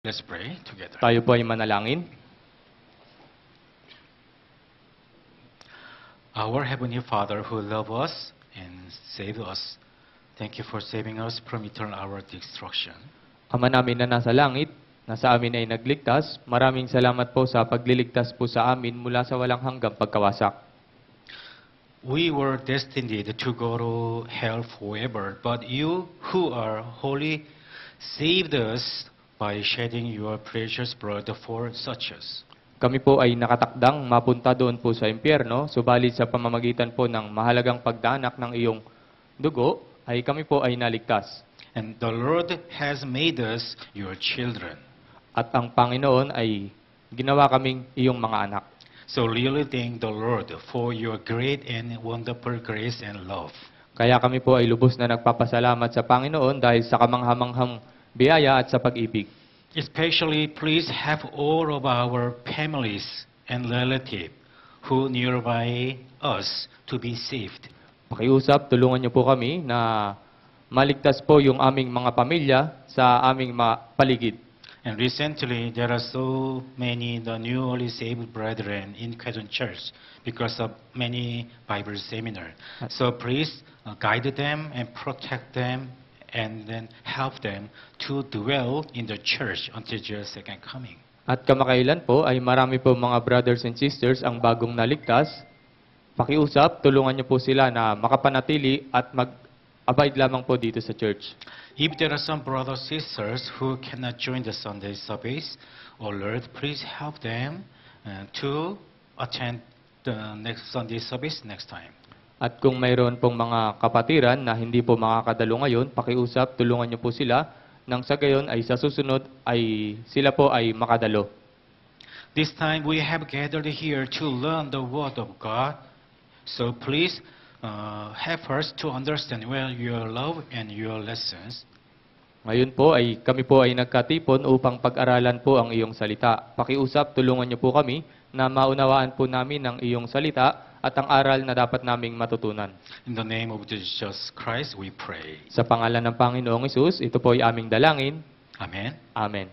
Let's pray together. Tayo po ay manalangin. Our Heavenly Father who loved us and saved us, thank you for saving us from eternal our destruction. Ama namin na nasa langit, na sa amin ay nagligtas, maraming salamat po sa pagliligtas po sa amin mula sa walang hanggang pagkawasak. We were destined to go to hell forever, but you who are holy saved us by shedding your precious blood for such us. Kami po ay nakatakdang mapunta doon po sa impyerno, subalit sa pamamagitan po ng mahalagang pagdanak ng iyong dugo, ay kami po ay naligtas. And the Lord has made us your children. At ang Panginoon ay ginawa kaming iyong mga anak. So really thank the Lord for your great and wonderful grace and love. Kaya kami po ay lubos na nagpapasalamat sa Panginoon dahil sa kamanghamanghang biyaya at sa pag-ibig. Especially, please have all of our families and relatives who nearby us to be saved. Pakiusap, tulungan niyo po kami na maligtas po yung aming mga pamilya sa aming paligid. And recently, there are so many the newly saved brethren in Quezon Church because of many Bible seminar. So please guide them and protect them and then help them to dwell in the church until your second coming. At kamakailan po ay marami po mga brothers and sisters ang bagong naligtas. Pakiusap, tulungan niyo po sila na makapanatili at mag-abide lamang po dito sa church. If there are some brothers and sisters who cannot join the Sunday service, oh Lord, please help them to attend the next Sunday service next time. At kung mayroon pong mga kapatiran na hindi po makakadalo ngayon, pakiusap, tulungan niyo po sila nang sa gayon ay sa susunod ay sila po ay makadalo. This time we have gathered here to learn the Word of God. So please help us to understand well your love and your lessons. Ngayon po ay kami po ay nagkatipon upang pag-aralan po ang iyong salita. Pakiusap, tulungan niyo po kami na maunawaan po namin ang iyong salita at ang aral na dapat naming matutunan. In the name of Jesus Christ we pray. Sa pangalan ng Panginoong Hesus, ito po ay aming dalangin. Amen. Amen.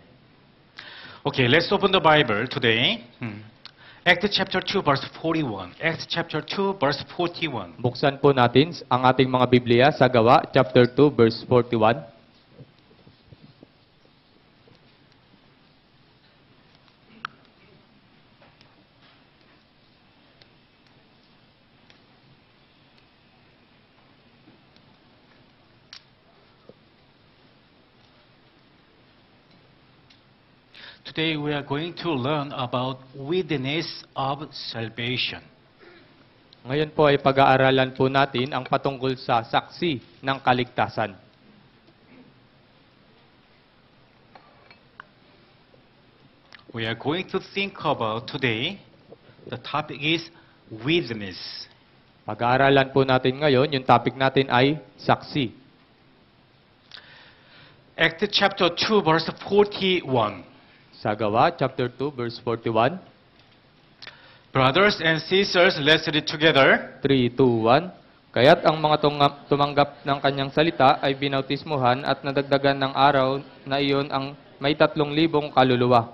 Okay, let's open the Bible today. Acts chapter 2 verse 41. Acts chapter 2 verse 41. Buksan po natin ang ating mga Biblia sa Gawa, chapter 2, verse 41. Today we are going to learn about witness of salvation. Ngayon po ay pag-aaralan po natin ang patungkol sa saksi ng kaligtasan. We are going to think about today, the topic is witness. Pag-aaralan po natin ngayon, yung topic natin ay saksi. Acts chapter 2 verse 41. Sa Gawa, chapter 2, verse 41. Brothers and sisters, let's read together. 3, 2, 1. Kaya't ang mga tumanggap ng kanyang salita ay binautismuhan at nadagdagan ng araw na iyon ang may 3,000 kaluluwa.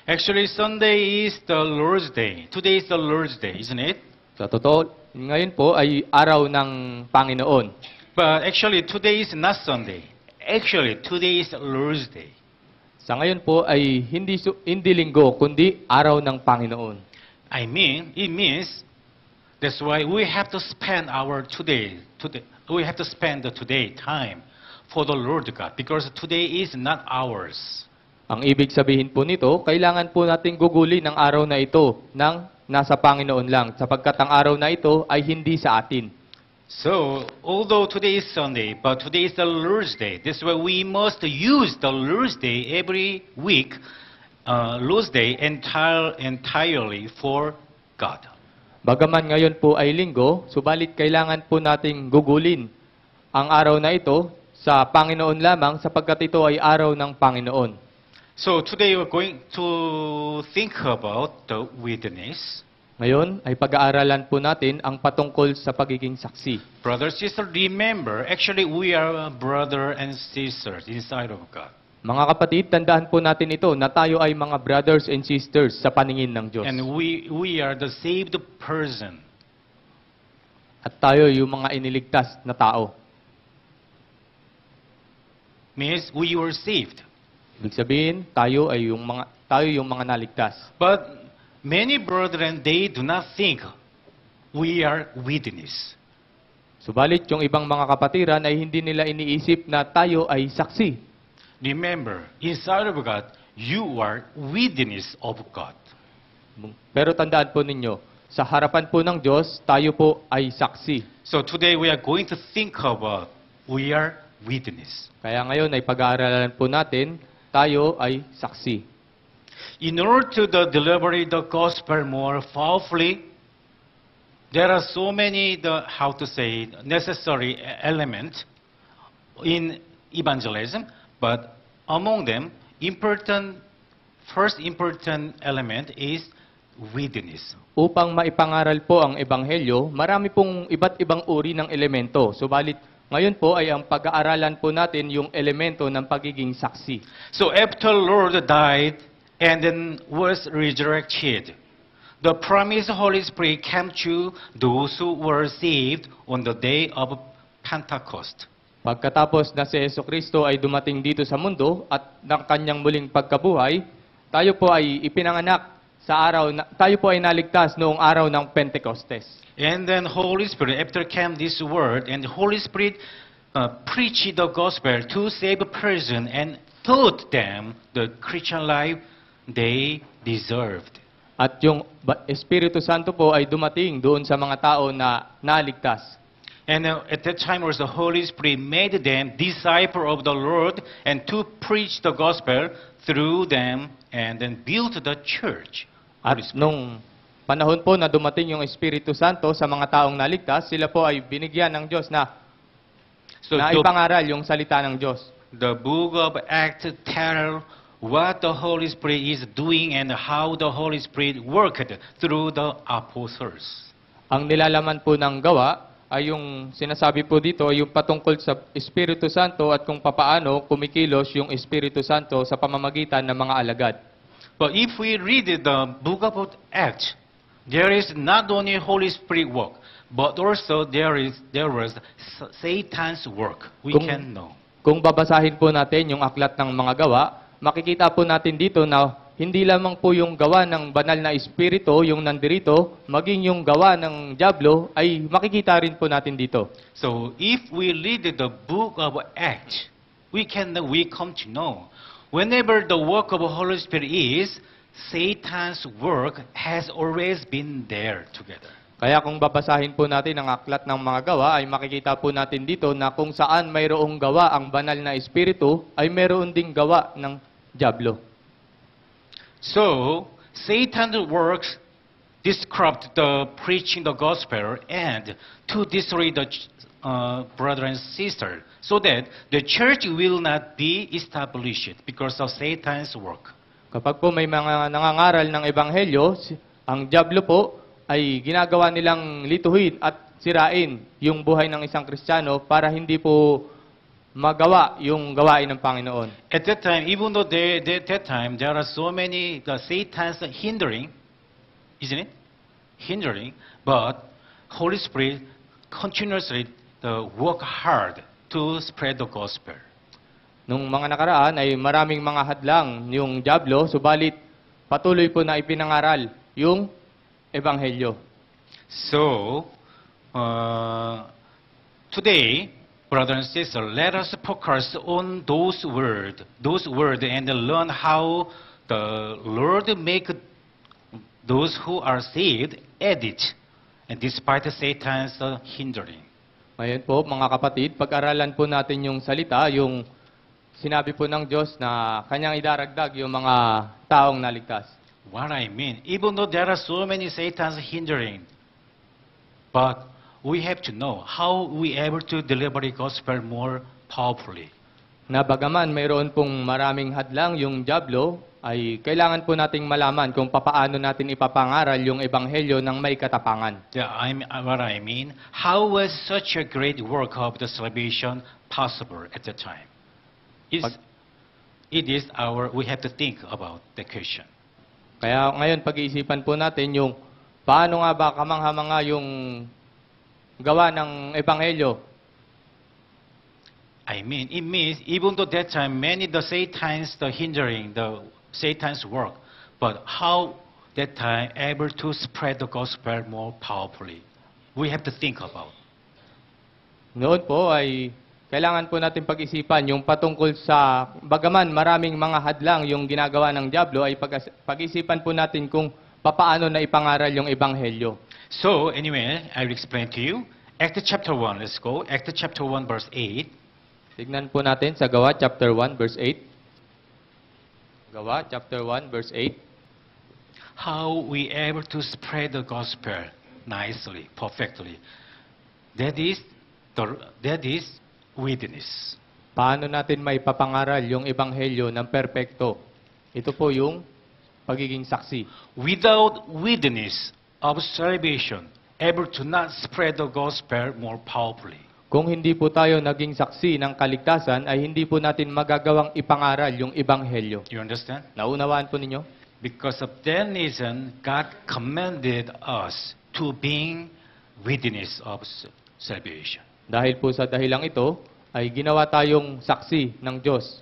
Actually, Sunday is the Lord's Day. Today is the Lord's Day, isn't it? Sa totoo, ngayon po ay araw ng Panginoon. But actually, today is not Sunday. Actually, today is Lord's Day. Sa ngayon po ay hindi linggo, kundi araw ng Panginoon. I mean, it means that's why we have to spend our today. We have to spend the today time for the Lord God because today is not ours. Ang ibig sabihin po nito, kailangan po nating gugulin ang araw na ito ng nasa Panginoon lang, sapagkat ang araw na ito ay hindi sa atin. So, although today is Sunday, but today is the Lord's Day. That's why we must use the Lord's Day every week, Lord's Day entirely for God. Bagaman ngayon po ay linggo, subalit kailangan po nating gugulin ang araw na ito sa Panginoon lamang, sapagkat ito ay araw ng Panginoon. So, today we're going to think about the witness. Ngayon ay pag-aaralan po natin ang patungkol sa pagiging saksi. Brothers, sisters, remember, actually we are brother and sisters inside of God. Mga kapatid, tandaan po natin ito na tayo ay mga brothers and sisters sa paningin ng Diyos. And we are the saved person. At tayo yung mga iniligtas na tao. Means we were saved. Ibig sabihin, tayo yung mga naligtas. But many brethren, they do not think we are witness. Subalit, yung ibang mga kapatiran ay hindi nila iniisip na tayo ay saksi. Remember, inside of God, you are witness of God. Pero tandaan po ninyo, sa harapan po ng Diyos, tayo po ay saksi. So today we are going to think about we are witness. Kaya ngayon ay pag-aaralan po natin, tayo ay saksi. In order to deliver the gospel more powerfully, there are so many, necessary elements in evangelism, but among them, first important element is witness. Upang maipangaral po ang Ebanghelyo, marami pong iba't ibang uri ng elemento. Subalit, ngayon po ay ang pag-aaralan po natin yung elemento ng pagiging saksi. So after Lord died and then was resurrected, the promised Holy Spirit came to those who were saved on the day of Pentecost. Pagkatapos na si Jesucristo ay dumating dito sa mundo at ng kanyang muling pagkabuhay, tayo po ay ipinanganak tayo po ay naligtas noong araw ng Pentecostes. And then Holy Spirit, after came this word, and the Holy Spirit preached the gospel to save a person and taught them the Christian life they deserved. At yung Espiritu Santo po ay dumating doon sa mga tao na naligtas. And at that time was the Holy Spirit made them disciple of the Lord and to preach the gospel through them and then build the church. At nung panahon po na dumating yung Espiritu Santo sa mga taong naligtas, sila po ay binigyan ng Diyos na ipangaral yung salita ng Diyos. The book of Acts tell what the Holy Spirit is doing and how the Holy Spirit worked through the apostles. Ang nilalaman po ng gawa ay yung sinasabi po dito ay yung patungkol sa Espiritu Santo at kung papaano kumikilos yung Espiritu Santo sa pamamagitan ng mga alagad. But if we read the book of Acts, there is not only Holy Spirit work, but also there was Satan's work. We can know. Kung babasahin po natin yung aklat ng mga gawa, makikita po natin dito na hindi lamang po yung gawa ng banal na espiritu, yung nandirito, maging yung gawa ng dyablo, ay makikita rin po natin dito. So, if we read the book of Acts, we come to know, whenever the work of the Holy Spirit is, Satan's work has always been there together. Kaya kung babasahin po natin ang aklat ng mga gawa, ay makikita po natin dito na kung saan mayroong gawa ang banal na espiritu, ay mayroon ding gawa ng dyablo. So, Satan's works disrupt the preaching the gospel and to destroy the brother and sister, so that the church will not be established because of Satan's work. Kapag po may mga nangangaral ng ebanghelyo, ang dyablo po ay ginagawa nilang lituhin at sirain yung buhay ng isang Kristiyano para hindi po magawa yung gawain ng Panginoon. At that time, even though there are so many Satan's hindering, isn't it? Hindering, but Holy Spirit continuously work hard to spread the gospel. Nung mga nakaraan ay maraming mga hadlang yung dyablo, subalit patuloy po na ipinangaral yung ebanghelyo. So, today, brothers and sisters, let us focus on those words and learn how the Lord make those who are saved edit, and despite Satan's hindering. Ngayon po, mga kapatid, pag-aralan po natin yung salita, yung sinabi po ng Diyos na kanyang idaragdag yung mga taong naligtas. What I mean, even though there are so many Satan's hindering, but we have to know how we able to deliver the gospel more powerfully. Na bagaman mayroon pong maraming hadlang yung dyablo, ay kailangan po nating malaman kung papaano natin ipapangaral yung ebanghelyo ng may katapangan. Yeah, what I mean, how was such a great work of the salvation possible at the time? we have to think about the question. Kaya ngayon, pag-iisipan po natin yung paano nga ba kamangha-mangha yung gawa ng Ebanghelyo. I mean, it means even though that time many the Satan's the hindering the Satan's work, but how that time able to spread the gospel more powerfully. We have to think about. Noon po ay kailangan po natin pag-isipan yung patungkol sa bagaman maraming mga hadlang yung ginagawa ng dyablo ay pag-isipan po natin kung papaano na ipangaral yung Ebanghelyo. So anyway, I will explain to you. Acts chapter 1, let's go. Acts chapter 1 verse 8. Tignan po natin sa Gawa chapter 1 verse 8. Gawa chapter 1 verse 8. How we able to spread the gospel nicely, perfectly. That is witness. Paano natin may papangaral yung Ebanghelyo ng perpekto? Ito po yung pagiging saksi. Without witness of salvation, able to not spread the gospel more powerfully. Kung hindi po tayo naging saksi ng kaligtasan, ay hindi po natin magagawang ipangaral yung Ebanghelyo. You understand? Naunawaan po ninyo? Because of that reason, God commanded us to being witness of salvation. Dahil po sa dahilang ito, ay ginawa tayong saksi ng Diyos.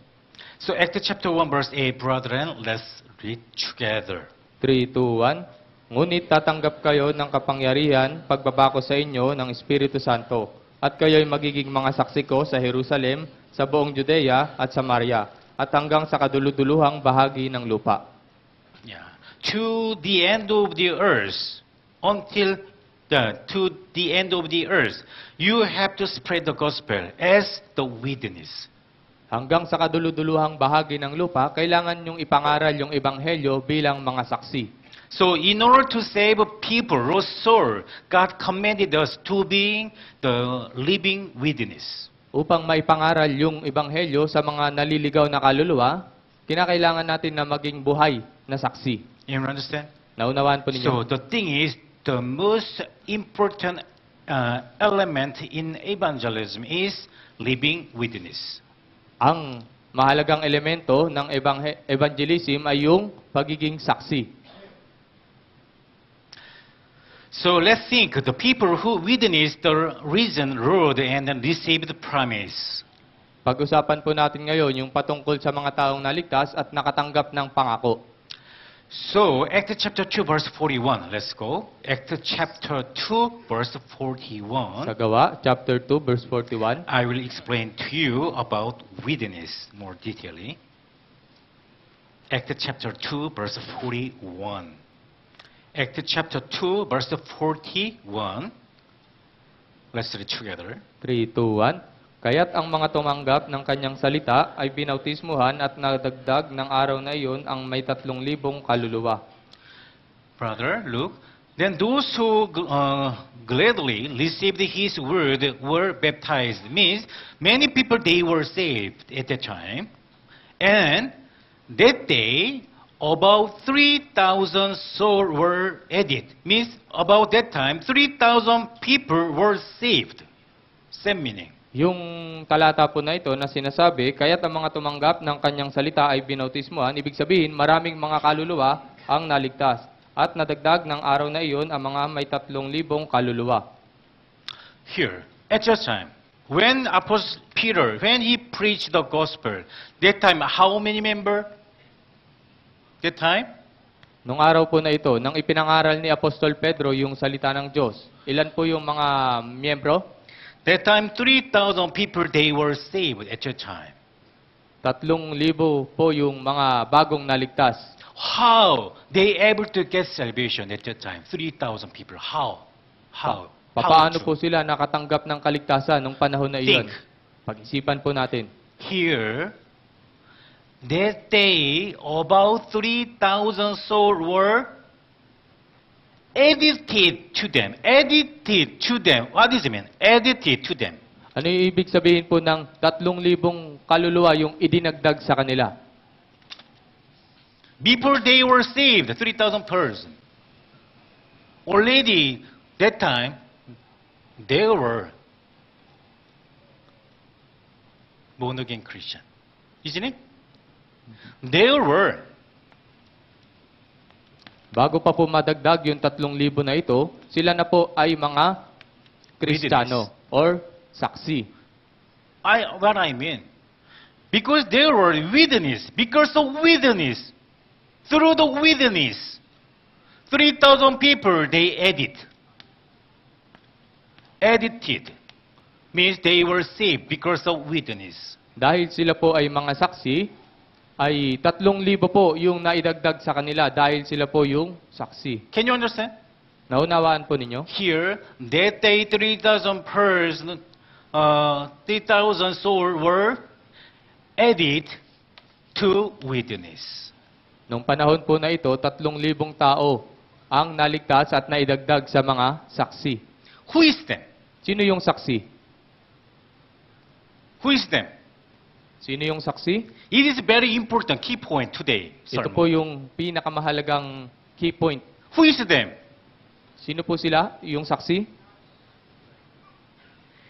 So Acts chapter 1 verse 8, brethren, let's read together. 3, 2, 1. Ngunit tatanggap kayo ng kapangyarihan pagbabako sa inyo ng Espiritu Santo. At kayo'y magiging mga saksi ko sa Jerusalem, sa buong Judea at Samaria, at hanggang sa kaduluduluhang bahagi ng lupa. Yeah. To the end of the earth, to the end of the earth, you have to spread the gospel as the witness. Hanggang sa kaduluduluhang bahagi ng lupa, kailangan yung ipangaral yung Ebanghelyo bilang mga saksi. So in order to save people, lost soul, God commanded us to be the living witness. Upang maipangaral yung Ebanghelyo sa mga naliligaw na kaluluwa, kinakailangan natin na maging buhay na saksi. You understand? Naunawaan po ninyo? So the thing is, the most important element in evangelism is living witness. Ang mahalagang elemento ng evangelism ay yung pagiging saksi. So let's think the people who witnessed the risen Lord and received the promise. Pag-usapan po natin ngayon yung patungkol sa mga taong naligtas at nakatanggap ng pangako. So Acts chapter 2 verse 41. Let's go. Acts chapter 2 verse 41. Sa Gawa, chapter 2, verse 41. I will explain to you about witness more detailedly. Acts chapter 2 verse 41. Acts chapter 2, verse 41. Let's read together. 3, 2, 1. Kaya't ang mga tumanggap ng kanyang salita ay binautismuhan at nadagdag ng araw na iyon ang may 3,000 kaluluwa. Brother, look. Then those who gladly received his word were baptized. Means many people, they were saved at that time. And that day, about 3,000 souls were added. Means about that time, 3,000 people were saved. Same meaning. Yung talata po na ito na sinasabi, kaya't ang mga tumanggap ng kanyang salita ay binautismuhan, ibig sabihin maraming mga kaluluwa ang naligtas. At nadagdag ng araw na iyon ang mga may 3,000 kaluluwa. Here, at that time, when Apostle Peter, when he preached the gospel, that time, how many members? That time? Nung araw po na ito, nang ipinangaral ni Apostol Pedro yung salita ng Diyos, ilan po yung mga miyembro? That time, 3,000 people, they were saved at that time. 3,000 po yung mga bagong naligtas. How they able to get salvation at that time? 3,000 people. How? Paano po sila nakatanggap ng kaligtasan nung panahon na iyon? Think. Pag-isipan po natin. Here, that day, about 3,000 souls were edited to them. Edited to them. What does it mean? Edited to them. Ano yung ibig sabihin po ng 3,000 kaluluwa yung idinagdag sa kanila? Before they were saved, 3,000 persons. Already, that time, they were born-again Christian. Isn't it? There were Bago pa po madagdag yung 3,000 na ito, sila na po ay mga Kristiyano or saksi. what I mean. Because there were witness, because of witness, through the witness, 3,000 people they edited. Means they were saved because of witness. Dahil sila po ay mga saksi, ay 3,000 po yung naidagdag sa kanila dahil sila po yung saksi. Can you understand? Naunawaan po ninyo? Here, that day 3,000 person, 3,000 souls were added to witness. Nung panahon po na ito, 3,000 tao ang naligtas at naidagdag sa mga saksi. Who is them? Sino yung saksi? Who is them? Sino yung saksi? It is very important key point today. Ito sermon. po yung pinakamahalagang key point. Who is them? Sino po sila? Yung saksi?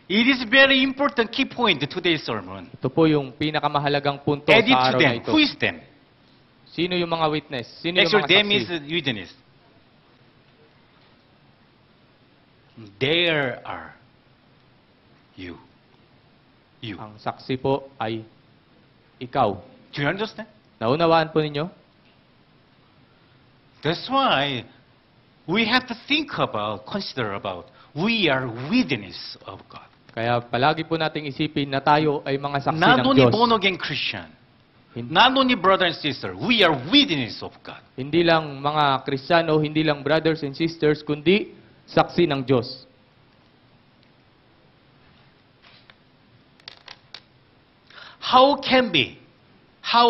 It is very important key point today's sermon. Ito po yung pinakamahalagang punto sa Added to araw na them. ito. Who is them? Sino yung mga witness? Sino yung Actually, mga them is saksi? witness. There are you. You. Ang saksi po ay ikaw. Do you understand? Naunawaan po ninyo? That's why we have to consider about, we are witness of God. Kaya palagi po nating isipin na tayo ay mga saksi Not ng only Diyos. born again Christian, Hin- not only brother and sister, we are witness of God. Hindi lang mga Kristiyano, hindi lang brothers and sisters, kundi saksi ng Diyos. How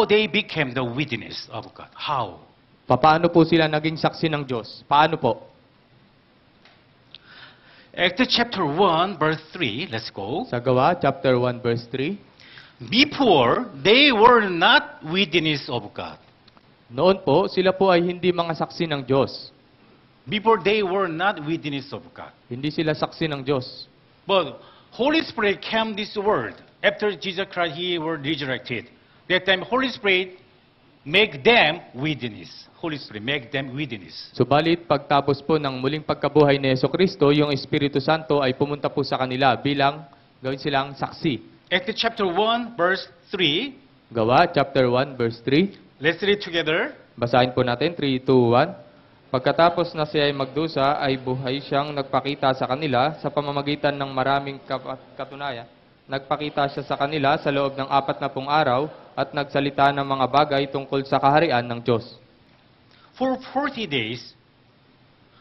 they became the witness of God? How? Paano po sila naging saksi ng Diyos? Paano po? Acts chapter 1, verse 3, let's go. Sa Gawa, chapter 1, verse 3. Before, they were not witness of God. Noon po, sila po ay hindi mga saksi ng Diyos. Before, they were not witness of God. Hindi sila saksi ng Diyos. But Holy Spirit came this world after Jesus Christ, He was resurrected. That time, Holy Spirit make them witness. Holy Spirit make them witness. Subalit, pagtapos po ng muling pagkabuhay ni Jesucristo, yung Espiritu Santo ay pumunta po sa kanila bilang gawin silang saksi. Acts chapter 1, verse 3. Gawa, chapter 1, verse 3. Let's read together. Basahin po natin, 3, 2, 1. Pagkatapos na siya ay magdusa, ay buhay siyang nagpakita sa kanila sa pamamagitan ng maraming katunayan. Nagpakita siya sa kanila sa loob ng 40 araw at nagsalita ng mga bagay tungkol sa kaharian ng Diyos. For 40 days,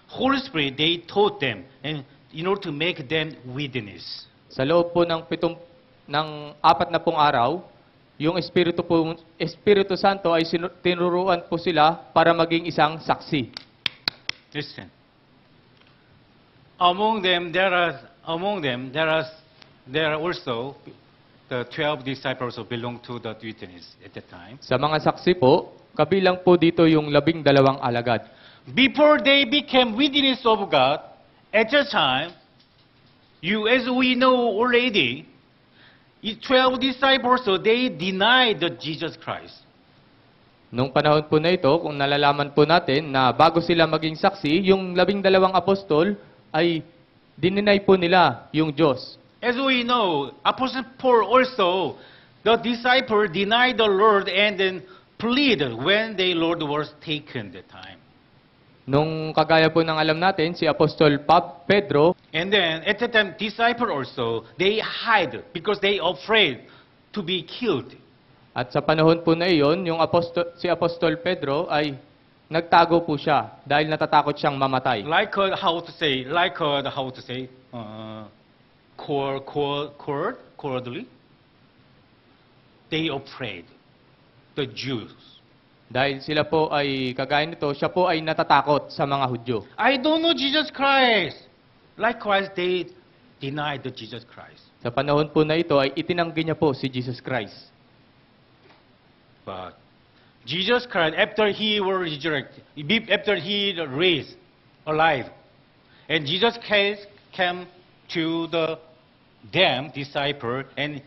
Holy Spirit, they taught them and in order to make them witness. Sa loob po ng 40 araw, yung Espiritu Santo ay tinuruan po sila para maging isang saksi. Listen. Among them, there are also the 12 disciples who belong to the witness at that time. Sa mga saksi po, kabilang po dito yung 12 alagad. Before they became witness of God, at that time, as we know already, 12 disciples, so they denied the Jesus Christ. Nung panahon po na ito, kung nalalaman po natin na bago sila maging saksi, yung 12 apostol ay dininay po nila yung Diyos. As we know, Apostle Paul also, the disciple denied the Lord and then pleaded when the Lord was taken that time. Nung kagaya po ng alam natin, si Apostol Pedro, And then at that time, disciple also, they hide because they afraid to be killed. at sa panahon po na iyon, si Apostol Pedro ay nagtago po siya dahil natatakot siyang mamatay. Like cowardly. They afraid the Jews. Dahil sila po ay, kagaya nito, siya po ay natatakot sa mga Hudyo. I don't know Jesus Christ. Likewise, they denied the Jesus Christ. Sa panahon po na ito ay itinanggi niya po si Jesus Christ. But Jesus Christ, after He was resurrected, after He raised alive, and Jesus Christ came to them disciple, and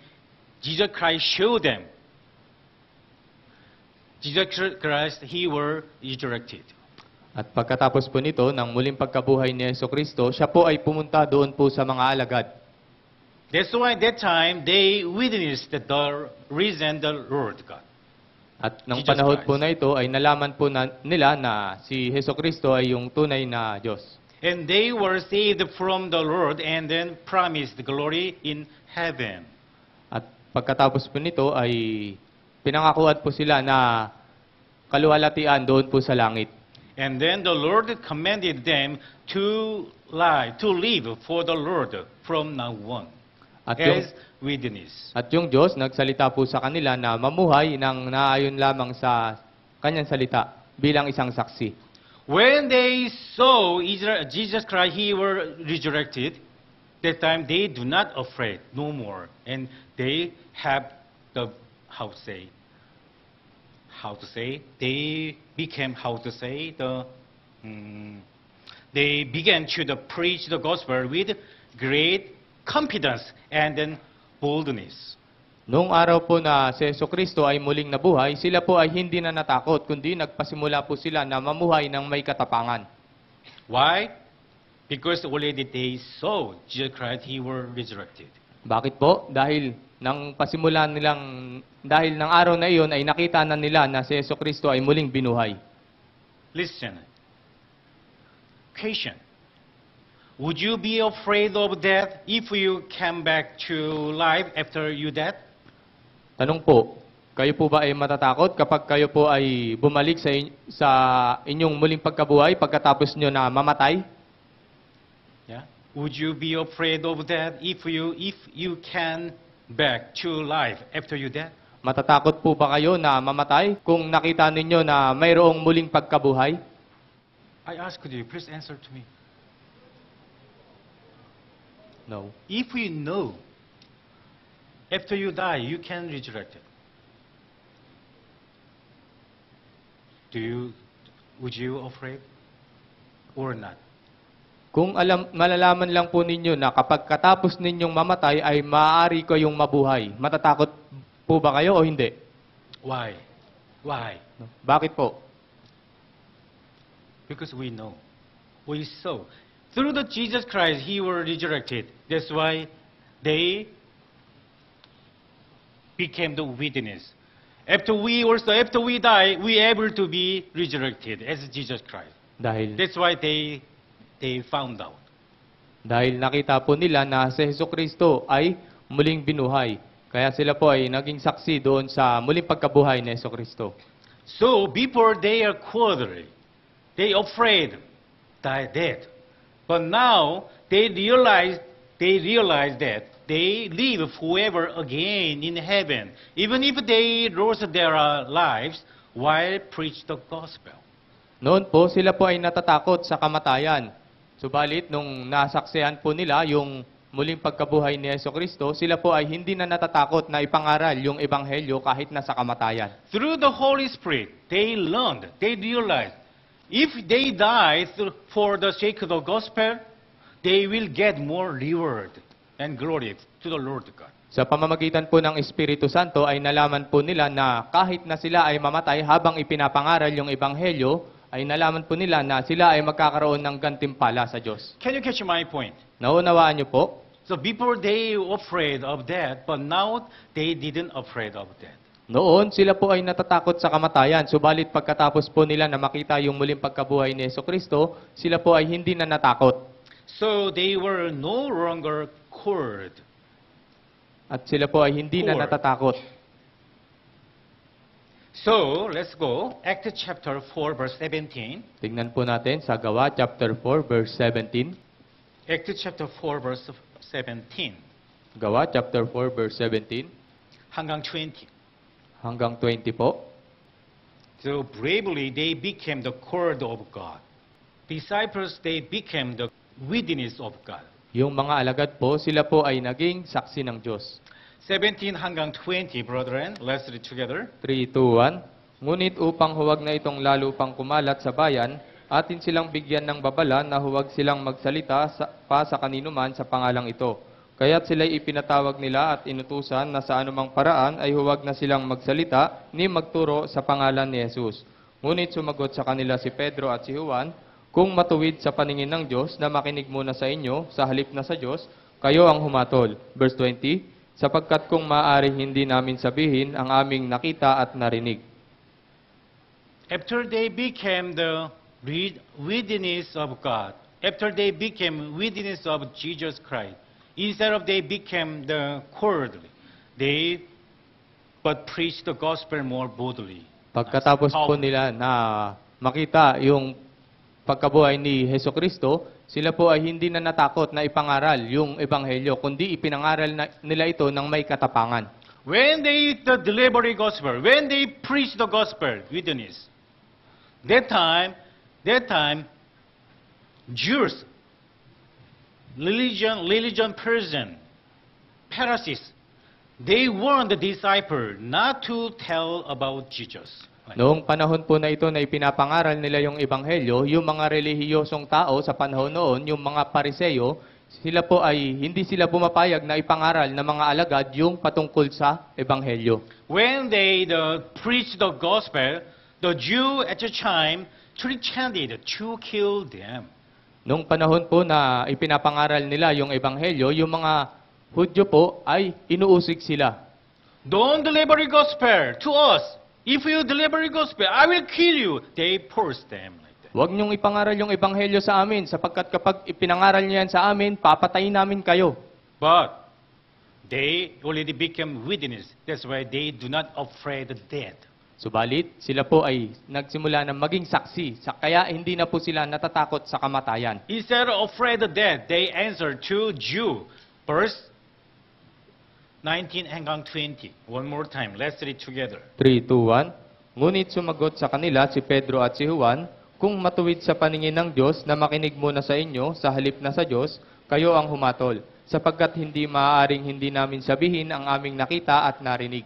Jesus Christ showed them Jesus Christ, He were resurrected. At pagkatapos po nito, ng muling pagkabuhay ni Jesucristo, siya po ay pumunta doon po sa mga alagad. That's why that time they witnessed the risen the Lord God. At ng Jesus panahon po Christ. na ito ay nalaman po nila na si Jesucristo ay yung tunay na Diyos. And they were saved from the Lord and then promised glory in heaven. At pagkatapos po nito ay pinangakuan po sila na kaluwalhatian doon po sa langit. And then the Lord commanded them to live for the Lord from now on At yung, as witness. at yung Diyos nagsalita po sa kanila na mamuhay ng naayon lamang sa kanyang salita bilang isang saksi. When they saw Jesus Christ, He were resurrected, that time they do not afraid no more. And they have the, they became, they began to preach the gospel with great confidence and then boldness. Noong araw po na si Jesucristo ay muling nabuhay, sila po ay hindi na natakot, kundi nagpasimula po sila na mamuhay ng may katapangan. Why? Because already they saw Jesus Christ, He were resurrected. Bakit po? Dahil dahil ng araw na iyon ay nakita na nila na si Jesucristo ay muling binuhay. Listen. Question. Would you be afraid of death if you came back to life after you dead? Tanong po, kayo po ba ay matatakot kapag kayo po ay bumalik sa inyong muling pagkabuhay pagkatapos nyo na mamatay? Yeah. Would you be afraid of death if you can back to life after you dead? Matatakot po ba kayo na mamatay kung nakita ninyo na mayroong muling pagkabuhay? I ask you, please answer to me. No. If you know after you die you can resurrect it, would you afraid or not? Kung malalaman lang po ninyo na kapag katapos ninyong mamatay ay maaari kayong mabuhay, matatakot po ba kayo o hindi? Why? Why? No. Bakit po? Because we know. We saw. Through the Jesus Christ, He were resurrected. That's why they became the witness. After we die, we able to be resurrected as Jesus Christ. That's why they found out. Dahil nakita po nila na si Jesucristo ay muling binuhay. Kaya sila po ay naging saksi doon sa muling pagkabuhay ni Jesucristo. So before they are quarterly, they afraid death. But now they realize that they live forever again in heaven, even if they lost their lives while preach the gospel. Noon po, sila po ay natatakot sa kamatayan. Subalit, nung nasaksihan po nila yung muling pagkabuhay ni Jesucristo, sila po ay hindi na natatakot na ipangaral yung ebanghelyo kahit nasa kamatayan. Through the Holy Spirit, they learned, they realized, if they die for the sake of the gospel, they will get more reward and glory to the Lord God. Sa pamamagitan po ng Espiritu Santo ay nalaman po nila na kahit na sila ay mamatay habang ipinapangaral yung ebanghelyo, ay nalaman po nila na sila ay magkakaroon ng gantimpala sa Diyos. Can you catch my point? Naunawaan niyo po? So before they afraid of death, but now they didn't afraid of death. Noon, sila po ay natatakot sa kamatayan. Subalit pagkatapos po nila na makita yung muling pagkabuhay ni Jesucristo, sila po ay hindi na natakot. So they were no longer cold. At sila po ay hindi na Poor. natatakot. So let's go. Acts chapter 4, verse 17. Tingnan po natin sa Gawa chapter 4 verse 17. Acts chapter 4, verse 17. Gawa chapter 4 verse 17 hanggang 20. hanggang 20 po. So bravely they became the court of God. Disciples, they became the witness of God. Yung mga alagad po, sila po ay naging saksi ng Diyos. 17 hanggang 20, brethren. Let's read together. 3, 2, 1. Ngunit upang huwag na itong lalo pang kumalat sa bayan, atin silang bigyan ng babala na huwag silang magsalita pa sa kaninuman sa pangalang ito. Kaya't sila'y ipinatawag nila at inutusan na sa anumang paraan ay huwag na silang magsalita ni magturo sa pangalan ni Jesus. Ngunit sumagot sa kanila si Pedro at si Juan, kung matuwid sa paningin ng Diyos na makinig muna sa inyo sa halip na sa Diyos, kayo ang humatol. Verse 20, sapagkat kung maaari hindi namin sabihin ang aming nakita at narinig. After they became the witness of God, after they became witness of Jesus Christ, instead of they became the cowardly, they but preached the gospel more boldly. Pagkatapos po nila na makita yung pagkabuhay ni Hesukristo, sila po ay hindi na natakot na ipangaral yung ebanghelyo, kundi ipinangaral nila ito ng may katapangan. When they deliver the gospel, when they preach the gospel, witness, that time, Jews, religion person, Pharisees, they warned the disciple not to tell about Jesus. Noong panahon po na ito na ipinapangaral nila yung ebanghelyo, yung mga relihiyosong tao sa panahon noon, yung mga pariseyo, sila po ay hindi sila pumapayag na ipangaral ng mga alagad yung patungkol sa ebanghelyo. When they preached the gospel, the Jew at the time pretended to kill them. Noong panahon po na ipinapangaral nila yung ebanghelyo, yung mga Hudyo po ay inuusig sila. Don't deliver the gospel to us. If you deliver the gospel, I will kill you. They forced them like that. Huwag niyong ipangaral yung ebanghelyo sa amin, sapagkat kapag ipinangaral niyo yan sa amin, papatayin namin kayo. But they already became witness. That's why they do not afraid of death. Subalit, sila po ay nagsimula na maging saksi, kaya hindi na po sila natatakot sa kamatayan. Instead of afraid of death, they answered to Jew. Verse 19 hanggang 20. One more time. Let's read together. 3, 2, 1. Ngunit sumagot sa kanila si Pedro at si Juan, kung matuwid sa paningin ng Diyos na makinig muna sa inyo sa halip na sa Diyos, kayo ang humatol, sapagkat hindi maaaring hindi namin sabihin ang aming nakita at narinig.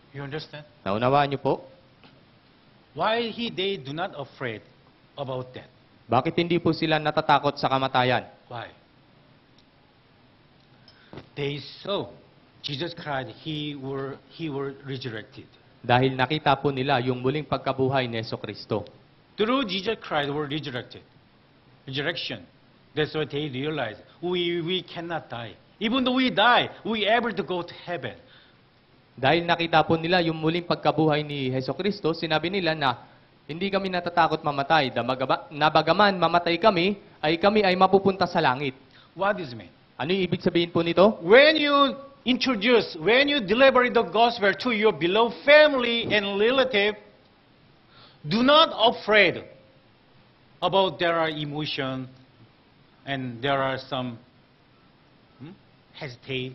You understand? Naunawaan niyo po? Why they do not afraid about that? Bakit hindi po sila natatakot sa kamatayan? Why? They saw Jesus Christ, He were resurrected. Dahil nakita po nila yung muling pagkabuhay ni Hesukristo. Through Jesus Christ were resurrected. Resurrection. That's what they realized. We cannot die. Even though we die, we able to go to heaven. Dahil nakita po nila yung muling pagkabuhay ni Hesukristo, sinabi nila na hindi kami natatakot mamatay. Nabagaman mamatay kami ay mapupunta sa langit. What does it mean? Ano yung ibig sabihin po nito? When you deliver the gospel to your beloved family and relative, do not afraid about there are emotion and there are some hesitate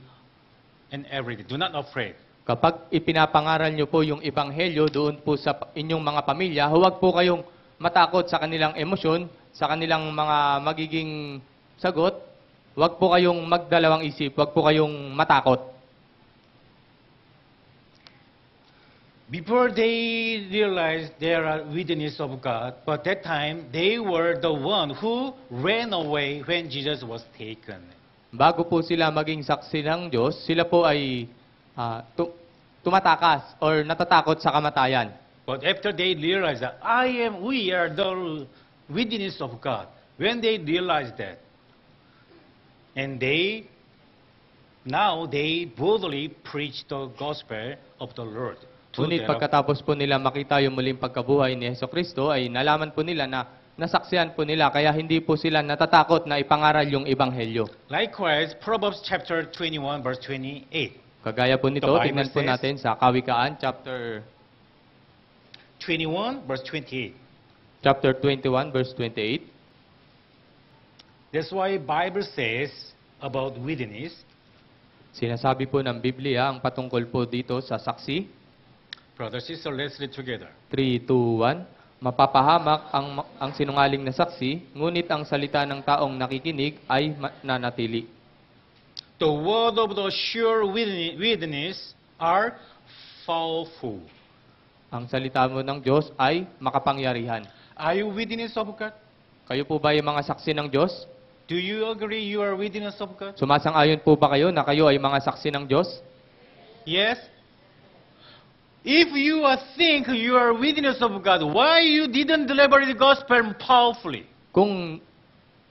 and everything. Do not afraid. Kapag ipinapangaral nyo po yung ebanghelyo doon po sa inyong mga pamilya, huwag po kayong matakot sa kanilang emosyon, sa kanilang mga magiging sagot. Huwag po kayong magdalawang isip, huwag po kayong matakot. Before they realized they are witness of God, but that time they were the one who ran away when Jesus was taken. Bago po sila maging saksi ng Diyos, sila po ay tumatakas or natatakot sa kamatayan. But after they realized that we are the witness of God, when they realized that, and they boldly preach the gospel of the Lord. Ngunit pagkatapos po nila makita yung muling pagkabuhay ni Hesukristo, ay nalaman po nila na nasaksihan po nila, kaya hindi po sila natatakot na ipangaral yung ebanghelyo. Likewise, Proverbs chapter 21 verse 28. Kagaya po nito, The Bible tingnan po says- natin sa Kawikaan, chapter 21 verse 28. 21, verse 28. That's why Bible says about witness. Sinasabi po ng Biblia ang patungkol po dito sa saksi. Brother, sister, let's read together. 3, 2, 1. Mapapahamak ang sinungaling na saksi, ngunit ang salita ng taong nakikinig ay nanatili. The word of the sure witness are powerful. Ang salita mo ng Diyos ay makapangyarihan. Are you witness of God? Kayo po ba yung mga saksi ng Diyos? Do you agree you are witness of God? Sumasang-ayon po ba kayo na kayo ay mga saksi ng Diyos? Yes. If you think you are witness of God, why you didn't deliver the gospel powerfully? Kung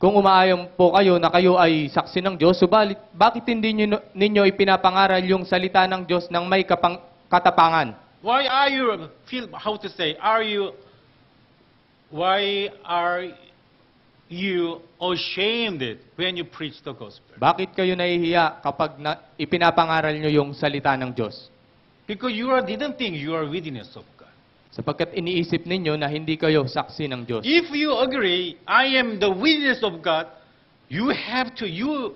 umaayon po kayo na kayo ay saksi ng Diyos, subalit bakit hindi ninyo ipinapangaral yung salita ng Diyos ng may katapangan? Why are you why are you ashamed when you preach the gospel? Bakit kayo nahihiya kapag ipinapangaral nyo yung salita ng Diyos? Because didn't think you are witness of God. Sapagkat iniisip ninyo na hindi kayo saksi ng Diyos. If you agree, I am the witness of God, you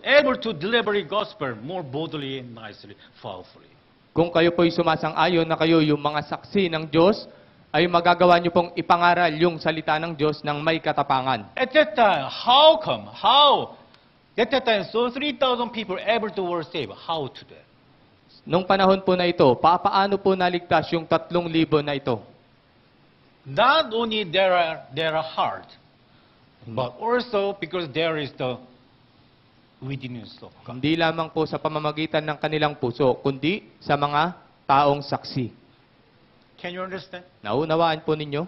able to deliver the gospel more boldly and nicely, powerfully. Kung kayo po'y sumasang-ayon na kayo yung mga saksi ng Diyos, ay magagawa nyo pong ipangaral yung salita ng Diyos ng may katapangan. At that time, how? At that time, so 3,000 people able to were saved. How today? Nung panahon po na ito, paano po naligtas yung 3,000 na ito? Not only their heart, but also because there is the witness of God. Hindi lamang po sa pamamagitan ng kanilang puso, kundi sa mga taong saksi. Can you understand? Naunawaan po ninyo?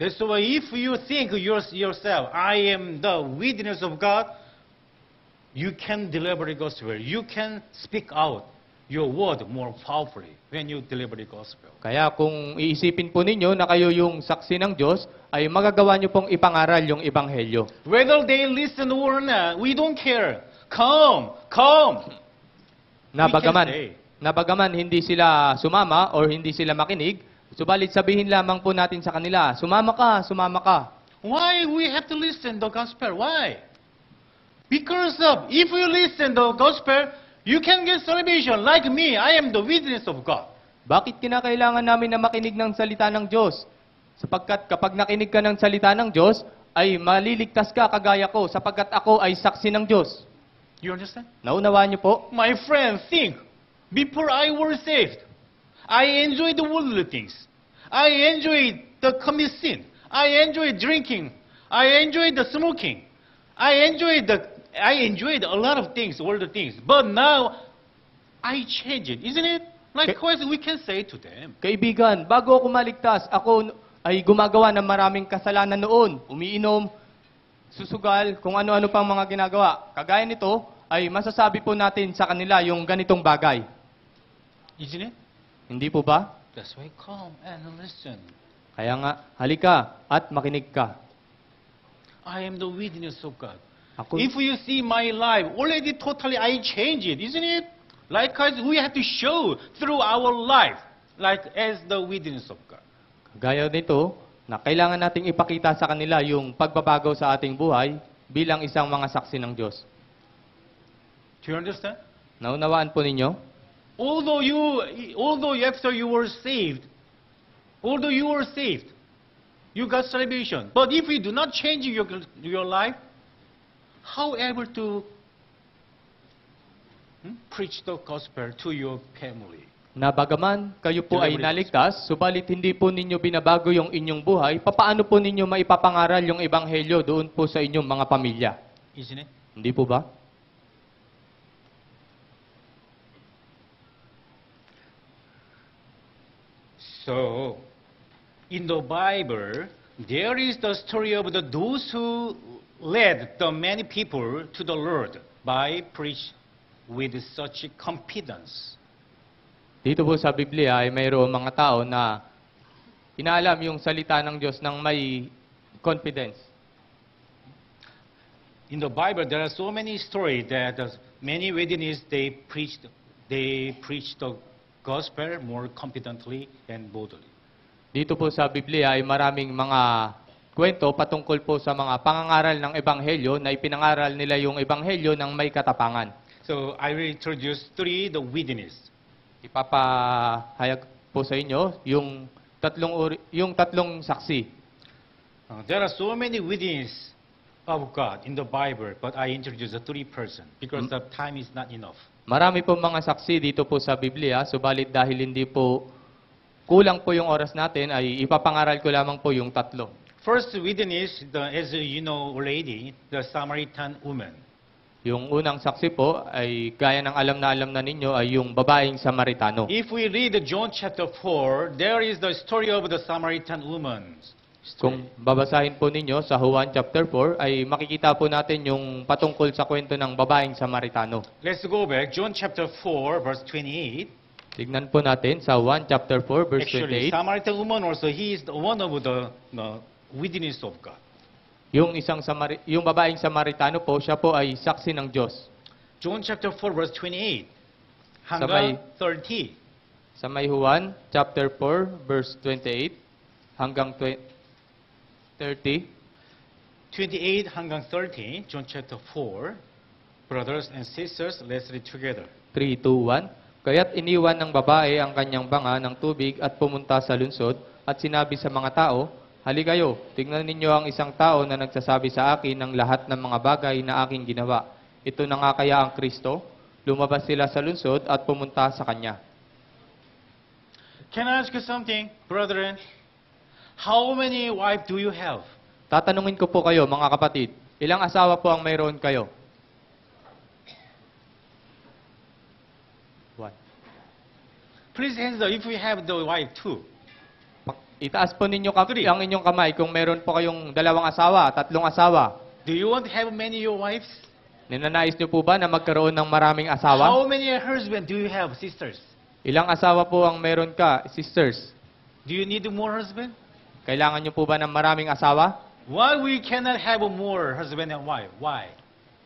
That's why if you think yourself, I am the witness of God, you can deliver the gospel. You can speak out your word more powerfully when you deliver the gospel. Kaya kung iisipin po ninyo na kayo yung saksi ng Diyos, ay magagawa nyo pong ipangaral yung ebanghelyo. Whether they listen or not, we don't care. Come. Nabagaman hindi sila sumama or hindi sila makinig, subalit sabihin lamang po natin sa kanila, sumama ka. Why we have to listen the gospel? Why? Because if you listen the gospel, you can get salvation. Like me, I am the witness of God. Bakit kinakailangan namin na makinig ng salita ng Diyos? Sapagkat kapag nakinig ka ng salita ng Diyos, ay maliligtas ka kagaya ko, sapagkat ako ay saksi ng Diyos. You understand? Naunawaan niyo po? My friend, think. Before I was saved, I enjoyed the worldly things. I enjoyed the commit sin. I enjoyed drinking. I enjoyed the smoking. I enjoyed a lot of things, worldly things. But now, I changed it, isn't it? Likewise, we can say to them. Kaibigan, bago ako maligtas, ako ay gumagawa ng maraming kasalanan noon. Umiinom, susugal, kung ano-ano pang mga ginagawa. Kagaya nito, ay masasabi po natin sa kanila yung ganitong bagay. Isn't it? Hindi po ba? That's why come and listen. Kaya nga, halika at makinig ka. I am the witness of God. Ako, If you see my life, already totally I change it, isn't it? Likewise, we have to show through our life, like as the witness of God. kagaya nito, na kailangan nating ipakita sa kanila yung pagbabago sa ating buhay bilang isang mga saksi ng Diyos. Do you understand? Naunawaan po ninyo? Although after you were saved, you got salvation. But if you do not change your life, how ever to preach the gospel to your family? Na bagaman kayo po ay naligtas, subalit hindi po ninyo binabago yung inyong buhay, papaano po ninyo maipapangaral yung ebanghelyo doon po sa inyong mga pamilya? Isn't it? Hindi po ba? So, in the Bible, there is the story of those who led the many people to the Lord by preach with such confidence. Dito po sa Biblia ay mayroong mga tao na inaalam yung salita ng Diyos ng may confidence. In the Bible, there are so many stories that many witnesses they preached the gospel more confidently and boldly. Dito po sa Biblia ay maraming mga kwento patungkol po sa mga pangangaral ng ebanghelyo na ipinangaral nila yung ebanghelyo ng may katapangan. So I will introduce the witness. Ipapahayag po sa inyo yung tatlong saksi. There are so many witnesses of God in the Bible, but I introduce the three persons because the time is not enough. Marami po mga saksi dito po sa Biblia, subalit dahil hindi po kulang po yung oras natin, ay ipapangaral ko lamang po yung tatlo. first witness, as you know already, the Samaritan woman. Yung unang saksi po ay gaya ng alam na ninyo ay yung babaeng Samaritano. If we read John chapter 4, there is the story of the Samaritan woman. Kung babasahin po ninyo sa Juan chapter 4 ay makikita po natin yung patungkol sa kwento ng babaeng Samaritano. Let's go back. John chapter 4, verse 28. Tignan po natin sa Juan chapter 4 verse Actually, 28. Samaritan woman also, he is one of the witness of God. Yung yung babaeng Samaritano po, siya po ay saksi ng Diyos. John chapter 4, verse 28. Sa may- Hanggang 30. Sa may Juan chapter 4 verse 28 hanggang 30. 28 hanggang 30, John chapter 4. Brothers and sisters, let's read together. 3, 2, 1. Kaya't iniwan ng babae ang kanyang banga ng tubig at pumunta sa lunsod at sinabi sa mga tao, halikayo, tingnan ninyo ang isang tao na nagsasabi sa akin ng lahat ng mga bagay na aking ginawa. Ito na nga kaya ang Kristo? Lumabas sila sa lunsod at pumunta sa kanya. Can I ask you something, brethren? How many wives do you have? Tatanungin ko po kayo, mga kapatid, ilang asawa po ang mayroon kayo? 1. Please answer if you have the wife too. Itaas po ninyo Three. ang inyong kamay kung meron po kayong 2 asawa, 3 asawa. Do you want to have many your wives? Ninanais niyo po ba na magkaroon ng maraming asawa? How many husbands do you have, sisters? Ilang asawa po ang meron ka, sisters? Do you need more husband? Kailangan niyo po ba ng maraming asawa? Why we cannot have more husband and wife? Why?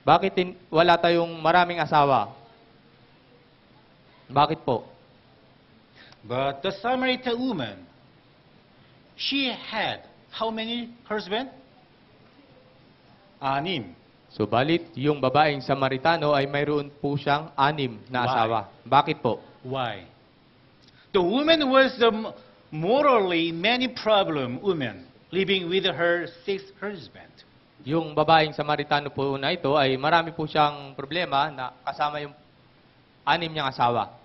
Bakit wala tayong maraming asawa? Bakit po? But the Samaritan woman, she had how many husband? Anim. Subalit, yung babaeng Samaritano ay mayroon po siyang 6 na Why? asawa. Bakit po? Why? The woman was the morally many problem woman living with her 6 husband. Yung babaeng Samaritano po na ito ay marami po siyang problema na kasama yung 6 niyang asawa.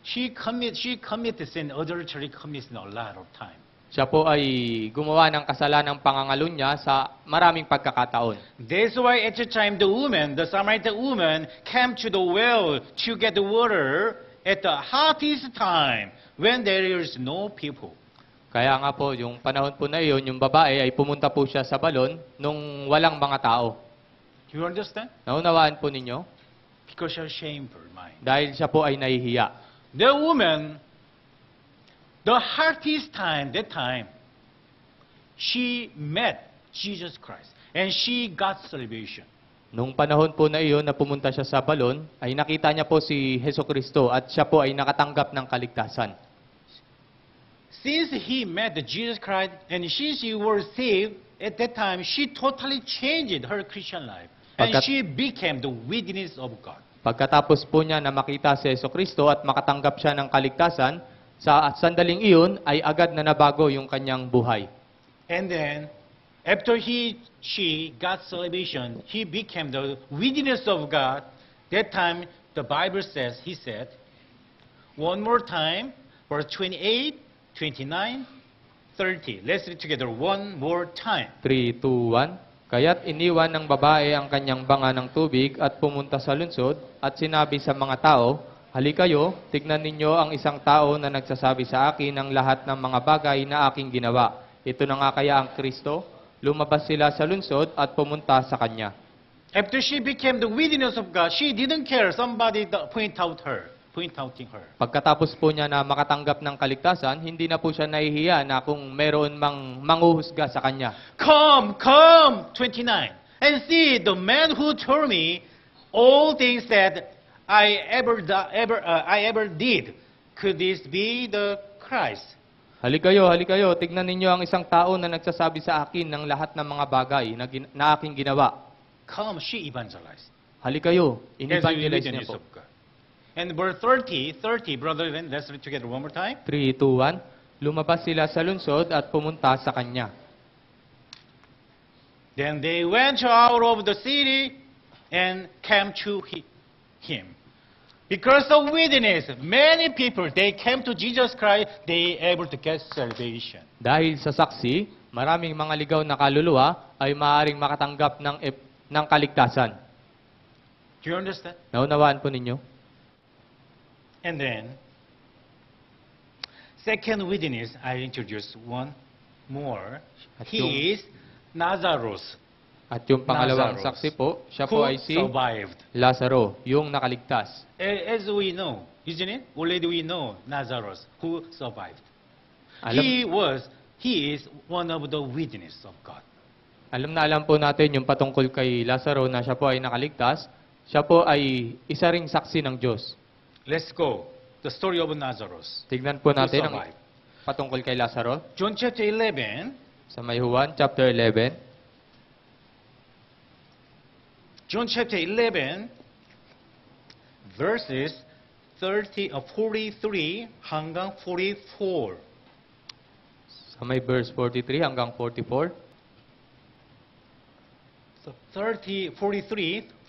She committed sin, adultery commits a lot of time. Siya po ay gumawa ng kasalanang pangangalunya sa maraming pagkakataon. That's why at the time the Samaritan woman came to the well to get the water at the hottest time when there is no people. Kaya nga po, yung panahon po na iyon, yung babae ay pumunta po siya sa balon nung walang mga tao. Do you understand? Naunawaan po ninyo? Because you're shameful mind. Dahil siya po ay nahihiya. The woman, the hottest time, that time, she met Jesus Christ and she got salvation. Nung panahon po na iyon na pumunta siya sa balon, ay nakita niya po si Hesukristo at siya po ay nakatanggap ng kaligtasan. Since he met Jesus Christ and she was saved, at that time, she totally changed her Christian life. And she became the witness of God. Pagkatapos po niya na makita si Hesukristo at makatanggap siya ng kaligtasan, sa sandaling iyon ay agad na nabago yung kanyang buhay. And then, after she got salvation, he became the witness of God. That time, the Bible says, he said, one more time, verse 28, 29, 30. Let's read together one more time. 3, 2, 1. Kaya't iniwan ng babae ang kanyang banga ng tubig at pumunta sa lunsod at sinabi sa mga tao, halikayo, tignan ninyo ang isang tao na nagsasabi sa akin ng lahat ng mga bagay na aking ginawa. Ito na nga kaya ang Kristo? Lumabas sila sa lunsod at pumunta sa kanya. After she became the witness of God, she didn't care somebody point outing her. Pagkatapos po niya na makatanggap ng kaligtasan, hindi na po siya nahihiya na kung meron mang manguhusga sa kanya. Come, 29, and see the man who told me all things that I ever did. Could this be the Christ? Halikayo, tignan ninyo ang isang tao na nagsasabi sa akin ng lahat ng mga bagay na aking ginawa. Come, she evangelized. Halikayo, As in-evangelize the niya witness po. of God. And verse 30, brother, let's read together one more time. 3, 2, 1. Lumabas sila sa lunsod at pumunta sa kanya. Then they went out of the city and came to him. Because of witness, many people, they came to Jesus Christ, they able to get salvation. Dahil sa saksi, Maraming mga ligaw na kaluluwa ay maaaring makatanggap ng kaligtasan. Do you understand? Naunawaan po ninyo? And then, second witness, I introduce one more. At He is Lazarus, At yung pangalawang Lazarus, saksi po, siya who po ay si survived. Lazaro, yung nakaligtas. As we know, isn't it? Already we know Lazarus, who survived. Alam, He is one of the witness of God. alam na alam po natin yung patungkol kay Lazaro na siya po ay nakaligtas. Siya po ay isa ring saksi ng Diyos. Let's go. The story of Lazarus, Tignan po who natin ang survived. patungkol kay Lazaro John chapter 11, sa may Juan chapter 11. John chapter 11, verses 43 hanggang 44. Sa may verse 43 hanggang 44. So 43,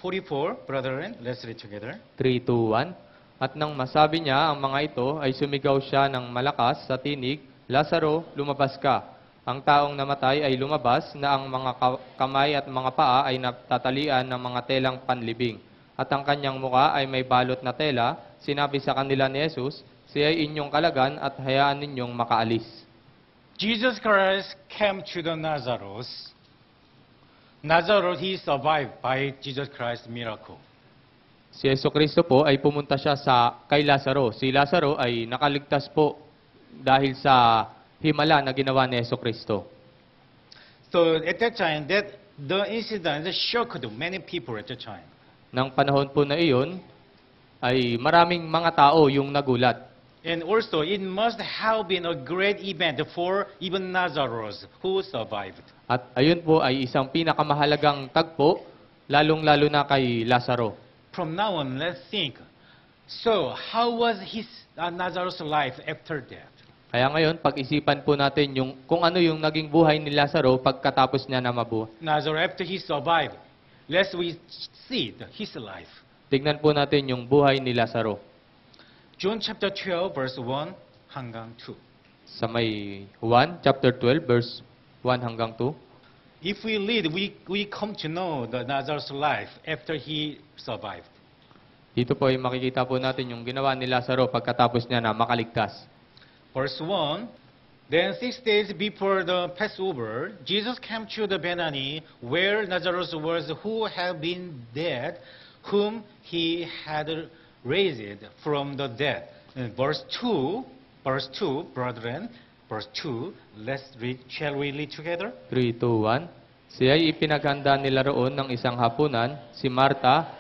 44, brethren, let's read together. 3, 2, 1. At nang masabi niya ang mga ito, ay sumigaw siya ng malakas sa tinig, Lazaro, lumabas ka. Ang taong namatay ay lumabas na ang mga kamay at mga paa ay natatalian ng mga telang panlibing. At ang kanyang muka ay may balot na tela. Sinabi sa kanila ni Jesus, siya ay inyong kalagan at hayaan ninyong makaalis. Jesus Christ came to the Nazareth. Nazareth, he survived by Jesus Christ's miracle. Si Jesucristo po ay pumunta siya kay Lazaro. Si Lazaro ay nakaligtas po dahil sa himala na ginawa ni Jesucristo. So at that time, the incident shocked many people at that time. Nang panahon po na iyon, ay maraming mga tao yung nagulat. And also, it must have been a great event for even Nazareth who survived. At ayun po ay isang pinakamahalagang tagpo, lalong-lalo na kay Lazaro. From now on, let's think. So, how was his Nazareth's life after death? Kaya ngayon, pag-isipan po natin kung ano yung naging buhay ni Lazaro pagkatapos niya na mabuhay. Nazareth, after he survived, let's we see his life. Tignan po natin yung buhay ni Lazaro. John chapter 12, verse 1 hanggang 2. Sa may Juan, chapter 12, verse 1 hanggang 2. If we read, we come to know the Nazareth's life after he survived. Dito po ay makikita po natin yung ginawa ni Lazaro pagkatapos niya na makaligtas. Verse 1, Then 6 days before the Passover, Jesus came to the Bethany, where Lazarus was, who had been dead, whom he had raised from the dead. And verse 2, brethren, verse 2, shall we read together? 3, 2, 1. Siya'y ipinaghanda nila roon ng isang hapunan. Si Marta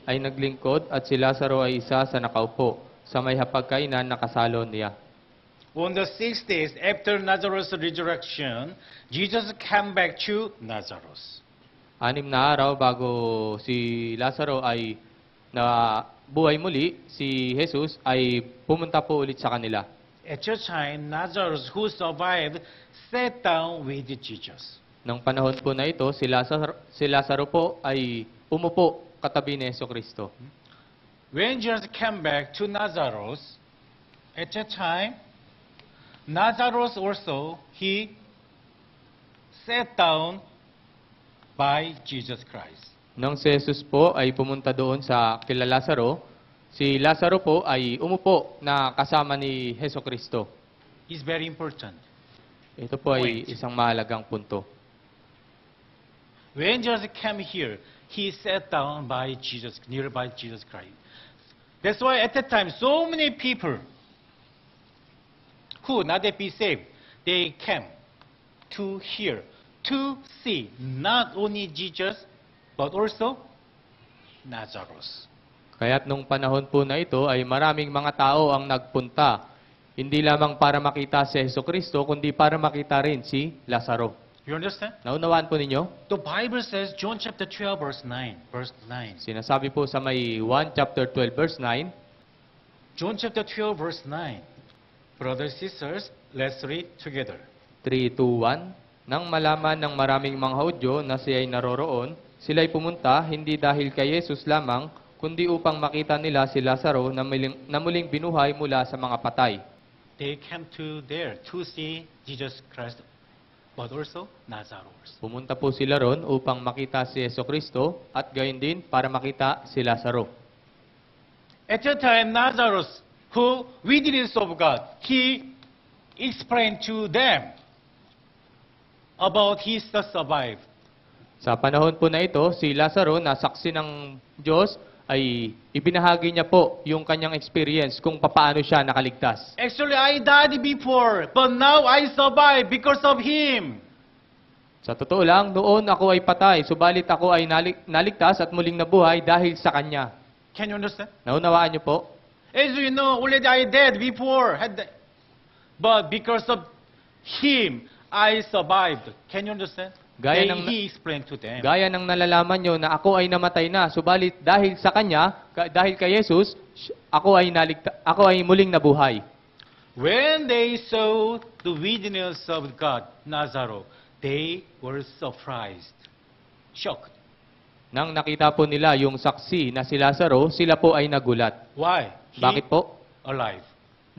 ay naglingkod at si Lazaro ay isa sa nakaupo sa may hapagkainan na kasalo niya. On the 6 days after Nazareth's resurrection, Jesus came back to Nazareth. 6 na araw bago si Lazaro ay nabuhay muli, si Jesus ay pumunta po ulit sa kanila. At that time, Nazareth, who survived, sat down with Jesus. Nang panahon po na ito, si Lazaro po ay umupo katabi ni Jesucristo. When Jesus came back to Nazareth, at that time, Nazareth also, he sat down by Jesus Christ. Nang si Jesus po ay pumunta doon sa kila Lazaro, si Lazaro po ay umupo na kasama ni Jesucristo. It's very important. Ito po ay isang mahalagang punto. When Jesus came here, he sat down by Jesus, nearby Jesus Christ. That's why at that time, so many people who not yet be saved, they came to hear, to see not only Jesus, but also Nazareth. Kaya't nung panahon po na ito ay maraming mga tao ang nagpunta. Hindi lamang para makita si Jesucristo, kundi para makita rin si Lazaro. You understand? Naunawaan po ninyo? The Bible says, John chapter 12, verse 9. Sinasabi po sa may 1 chapter 12 verse 9. John chapter 12, verse 9. Brothers and sisters, let's read together. 3, 2, 1. Nang malaman ng maraming mga Hudyo na siya ay naroroon, sila'y pumunta hindi dahil kay Jesus lamang, kundi upang makita nila si Lazaro na muling binuhay mula sa mga patay. They came to there to see Jesus Christ but also Lazarus. Pumunta po sila ron upang makita si Jesucristo at gayon din para makita si Lazaro. At that time, Lazarus, who witness of God, he explained to them about his survive. Sa panahon po na ito, si Lazaro na saksi ng Diyos ay ibinahagi niya po yung kanyang experience kung papaano siya nakaligtas. Actually, I died before, but now I survive because of him. Sa totoo lang, noon ako ay patay, subalit ako ay naligtas at muling nabuhay dahil sa Kanya. Can you understand? Naunawaan niyo po? As you know, already I dead before, but because of him, I survived. Can you understand? He explained to them. Gaya ng nalalaman nyo na ako ay namatay na, subalit dahil sa Kanya, dahil kay Jesus, ako ay muling nabuhay. When they saw the witness of God, Nazareth, they were surprised, shocked. Nang nakita po nila yung saksi na si Lazaro, sila po ay nagulat. Why? Bakit po? Alive.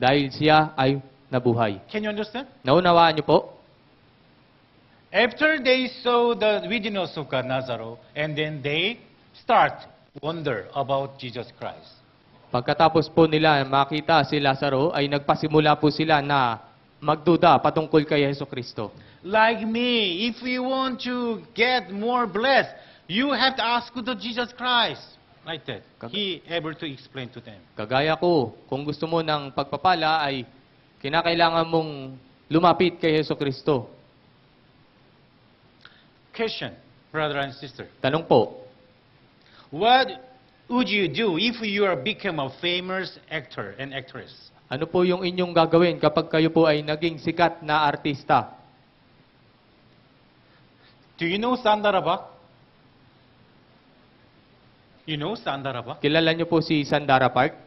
Dahil siya ay nabuhay. Can you understand? Naunawaan niyo po? After they saw the witness of God, Nazareth, and then they start wonder about Jesus Christ. Pagkatapos po nila makita si Lazaro, ay nagpasimula po sila na magduda patungkol kay Jesucristo. Like me, if you want to get more blessed, you have to ask to Jesus Christ. Like that. He able to explain to them. Kagaya ko, kung gusto mo ng pagpapala ay kinakailangan mong lumapit kay Jesucristo. Question, brother and sister. Tanong po, What would you do if you are become a famous actor and actress? ano po yung inyong gagawin kapag kayo po ay naging sikat na artista? Do you know Sandarabha? You know Sandarabha? Kilala niyo po si Sandara Park?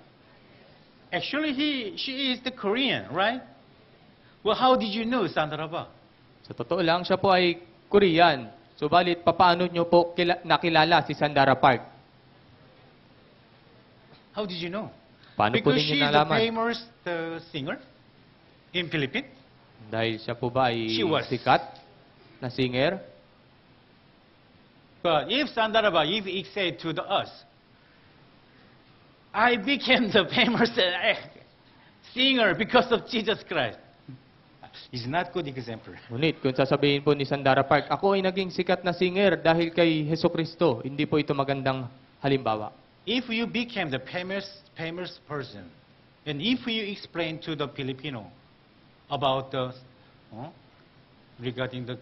Actually, she is the Korean, right? Well, how did you know Sandarabha? Sa totoo lang, siya po ay Korean. Subalit, papaano niyo po nakilala si Sandara Park? How did you know? Paano po Because ninyo she is a nalaman? famous singer in Philippines. Dahil siya po ba ay She was. sikat na singer? But if Sandarabha, if he said to us, I became the famous singer because of Jesus Christ. It's not good example. Ngunit, kung sasabihin po ni Sandara Park, ako ay naging sikat na singer dahil kay Jesucristo, hindi po ito magandang halimbawa. If you became the famous person, and if you explain to the Filipino about regarding the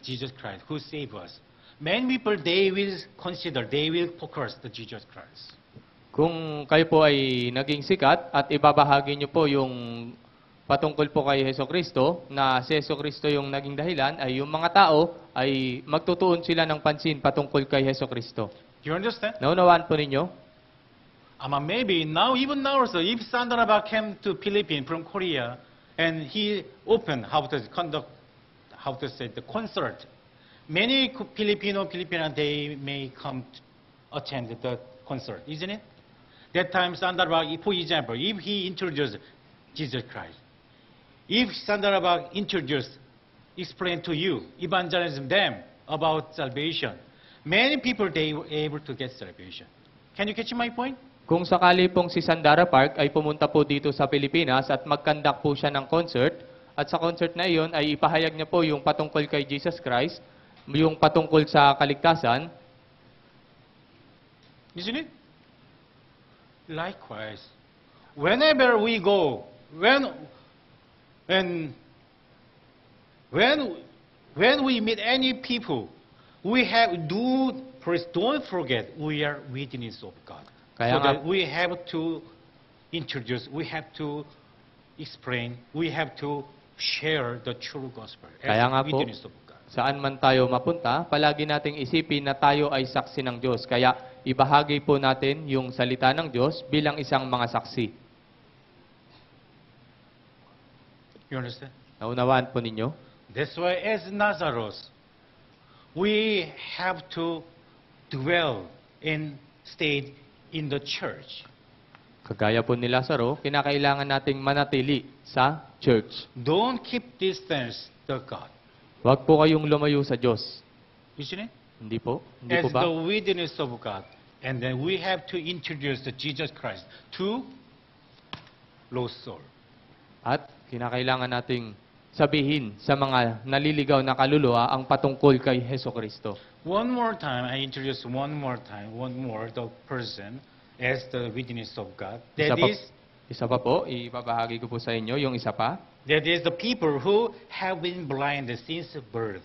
Jesus Christ who saved us, many people they will focus the Jesus Christ. Kung kayo po ay naging sikat at ibabahagi niyo po yung patungkol po kay Jesucristo, na si Jesucristo yung naging dahilan, ay yung mga tao ay magtutuon sila ng pansin patungkol kay Jesucristo. You understand? Naunawaan po ninyo? Maybe now, even now also, if Sandarabha came to Philippines from Korea, and he opened the concert, many Filipino they may come to attend the concert, isn't it? That time Sandarabha, for example, if he introduced Jesus Christ, if Sandarabha explain to you, evangelism them about salvation, many people they were able to get salvation. Can you catch my point? Kung sakali pong si Sandara Park ay pumunta po dito sa Pilipinas at mag-conduct po siya ng concert, at sa concert na iyon ay ipahayag niya po yung patungkol kay Jesus Christ, yung patungkol sa kaligtasan. Isn't it? Likewise, whenever we go, when we meet any people, don't forget we are witness of God. Kaya So nga, that we have to introduce, we have to explain, we have to share the true gospel as Kaya nga po, witness of God. saan man tayo mapunta, palagi nating isipin na tayo ay saksi ng Diyos. Kaya ibahagi po natin yung salita ng Diyos bilang isang mga saksi. You understand? Naunawaan po ninyo? That's why as Nazareth, we have to dwell and stay in the church. Kagaya po ni Lazaro, kinakailangan nating manatili sa church. Don't keep distance to God. Huwag po kayong lumayo sa Diyos. Isn't it? Hindi po? Hindi As po ba? the witness of God. And then we have to introduce the Jesus Christ to lost soul. At kinakailangan nating sabihin sa mga naliligaw na kaluluwa ang patungkol kay Heso Kristo. One more time, I introduce one more the person as the witness of God. Isa pa po, ibabahagi ko po sa inyo yung isa pa. That is the people who have been blind since birth.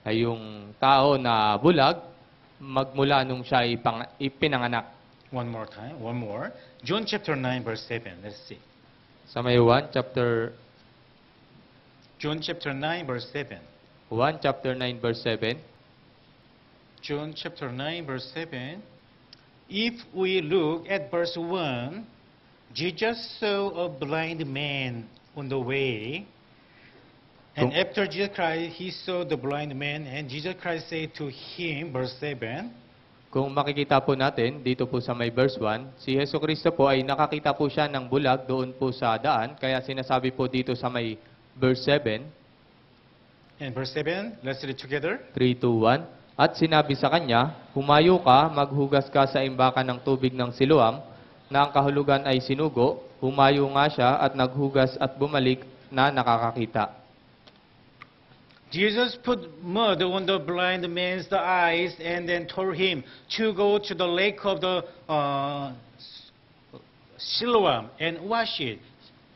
Ay yung tao na bulag magmula nung siya ipinanganak. One more. John chapter 9 verse 7. Let's see. Sa may John chapter 9 verse 7. 1 chapter 9 verse 7. John chapter 9 verse 7. If we look at verse 1, Jesus saw a blind man on the way. And after Jesus Christ, he saw the blind man, and Jesus Christ said to him, verse 7, Kung makikita po natin, dito po sa may verse 1, si Heso Kristo po ay nakakita po siya ng bulag doon po sa daan, kaya sinasabi po dito sa may verse 7, and verse 7, let's read together. 3, 2, 1, At sinabi sa kanya, Humayo ka, maghugas ka sa imbakan ng tubig ng Siloam, na ang kahulugan ay sinugo. Humayo nga siya at naghugas at bumalik na nakakakita. Jesus put mud on the blind man's eyes and then told him to go to the lake of the Siloam and wash it.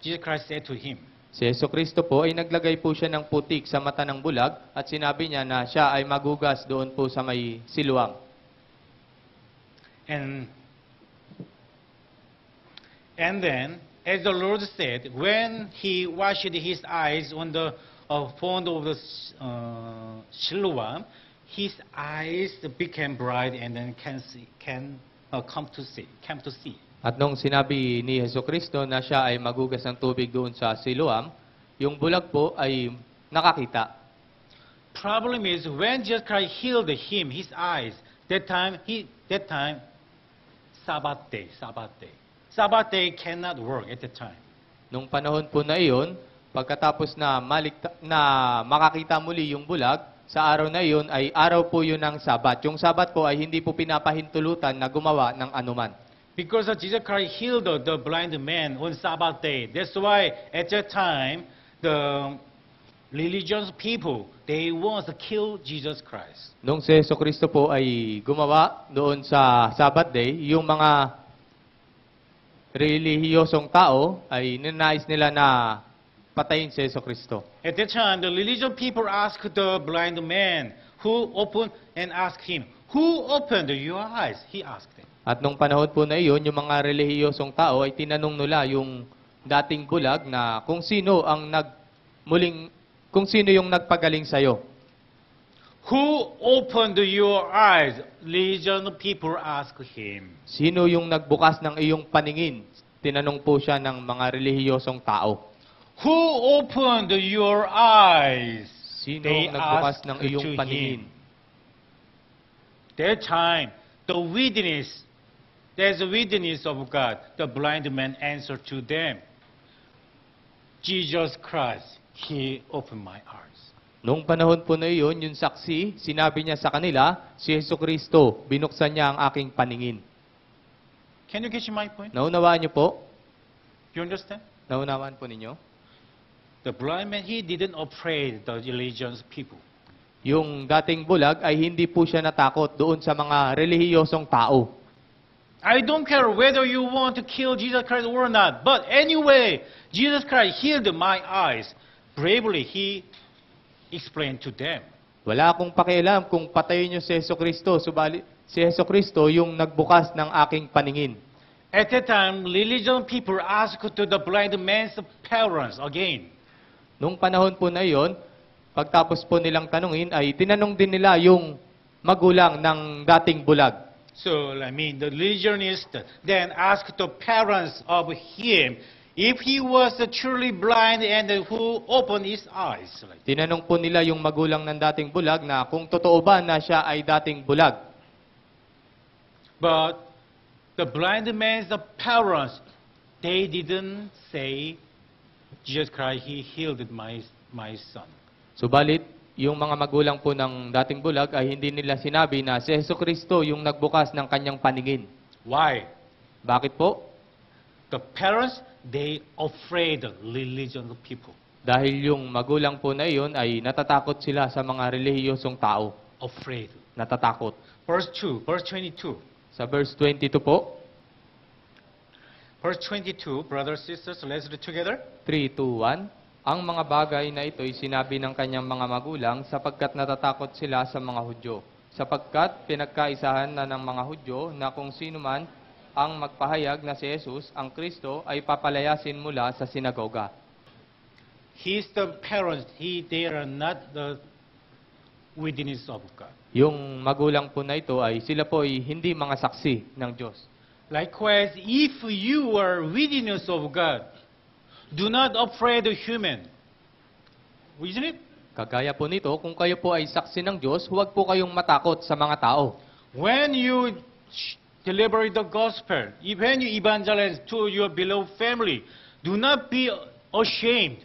Jesus Christ said to him. Si Heso Kristo po ay naglagay po siya ng putik sa mata ng bulag at sinabi niya na siya ay maghugas doon po sa may Siloam. And then, as the Lord said, when he washed his eyes on the pond of the Siloam, his eyes became bright and then come to see. At nung sinabi ni Heso Kristo na siya ay maghugas ng tubig doon sa Siloam, yung bulag po ay nakakita. Problem is when Jesus Christ healed him, his eyes, that time Sabbath day. Sabbath day cannot work at that time. Nung panahon po na iyon, pagkatapos na makakita muli yung bulag, sa araw na iyon ay araw po yun ng Sabat. Yung Sabat po ay hindi po pinapahintulutan na gumawa ng anuman. Because Jesus Christ healed the blind man on Sabbath day. That's why at that time, the religious people, they want to kill Jesus Christ. Nung si Heso Kristo po ay gumawa doon sa Sabbath day, yung mga relihiyosong tao ay ninais nila na patayin si Heso Kristo. At that time, the religious people asked the blind man who opened and asked him, Who opened your eyes? He asked them. At nung panahon po na iyon, yung mga relihiyosong tao ay tinanong nila yung dating bulag na kung sino yung nagpagaling sa iyo. Who opened your eyes? Religious people asked him. Sino yung nagbukas ng iyong paningin? Tinanong po siya ng mga relihiyosong tao. Who opened your eyes? Sino They nagbukas asked ng iyong to paningin? him. That time, there's a witness of God. The blind man answered to them, Jesus Christ, He opened my eyes. Noong panahon po na iyon, yung saksi, sinabi niya sa kanila, si Heso Kristo, binuksan niya ang aking paningin. Can you catch my point? Naunawaan niyo po? You understand? Naunawaan po ninyo? The blind man, he didn't afraid the religious people. Yung dating bulag ay hindi po siya natakot doon sa mga relihiyosong tao. I don't care whether you want to kill Jesus Christ or not, but anyway, Jesus Christ healed my eyes. Bravely, He explained to them. Wala akong pakialam kung patayin niyo si Heso Kristo, subalit si Heso Kristo yung nagbukas ng aking paningin. At that time, religious people asked to the blind man's parents again. Nung panahon po na iyon, pagtapos po nilang tanungin, ay tinanong din nila yung magulang ng dating bulag. So, the religionist then asked the parents of him if he was truly blind and who opened his eyes. Tinanong po nila yung magulang ng dating bulag na kung totoo ba na siya ay dating bulag. But the blind man's parents, they didn't say, Jesus Christ, He healed my son. Subalit, yung mga magulang po ng dating bulag ay hindi nila sinabi na si Jesucristo yung nagbukas ng kanyang paningin. Why? Bakit po? The parents, they afraid the religion of people. Dahil yung magulang po na iyon ay natatakot sila sa mga relihiyosong tao. Afraid. Natatakot. Verse 2, verse 22. Sa verse 22 po, Verse 22, brothers, sisters, let's read together. 3, 2, 1. Ang mga bagay na ito'y sinabi ng kanyang mga magulang sapagkat natatakot sila sa mga Hudyo. Sapagkat pinagkaisahan na ng mga Hudyo na kung sino man ang magpahayag na si Jesus, ang Kristo, ay papalayasin mula sa sinagoga. He's the parents. They are not the witness of God. Yung magulang po na ito ay sila po ay hindi mga saksi ng Diyos. Likewise, if you are witness of God, do not afraid of human. Isn't it? Kagaya po nito, kung kayo po ay saksi ng Diyos, huwag po kayong matakot sa mga tao. When you deliver the gospel, when you evangelize to your beloved family, do not be ashamed.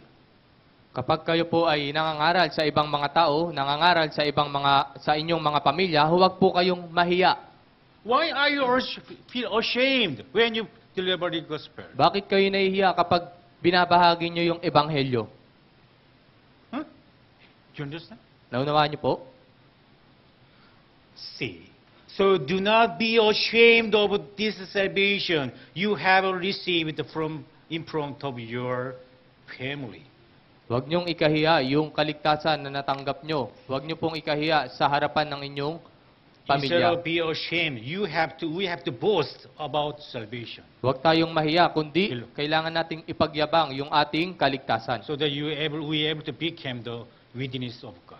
Kapag kayo po ay nangangaral sa ibang mga tao, nangangaral sa sa inyong mga pamilya, huwag po kayong mahiya. Why are you feel ashamed when you deliver the gospel? Bakit kayo nahihiya kapag binabahagi nyo yung ebanghelyo? Huh? Do you understand? Naunawaan nyo po? See. So do not be ashamed of this salvation you have received in front of your family. Huwag nyong ikahiya yung kaligtasan na natanggap nyo. Huwag nyo pong ikahiya sa harapan ng inyong Instead pamilya. of be ashamed, we have to boast about salvation. Huwag tayong mahiya, kundi kailangan nating ipagyabang yung ating kaligtasan. So that we able to become the witness of God.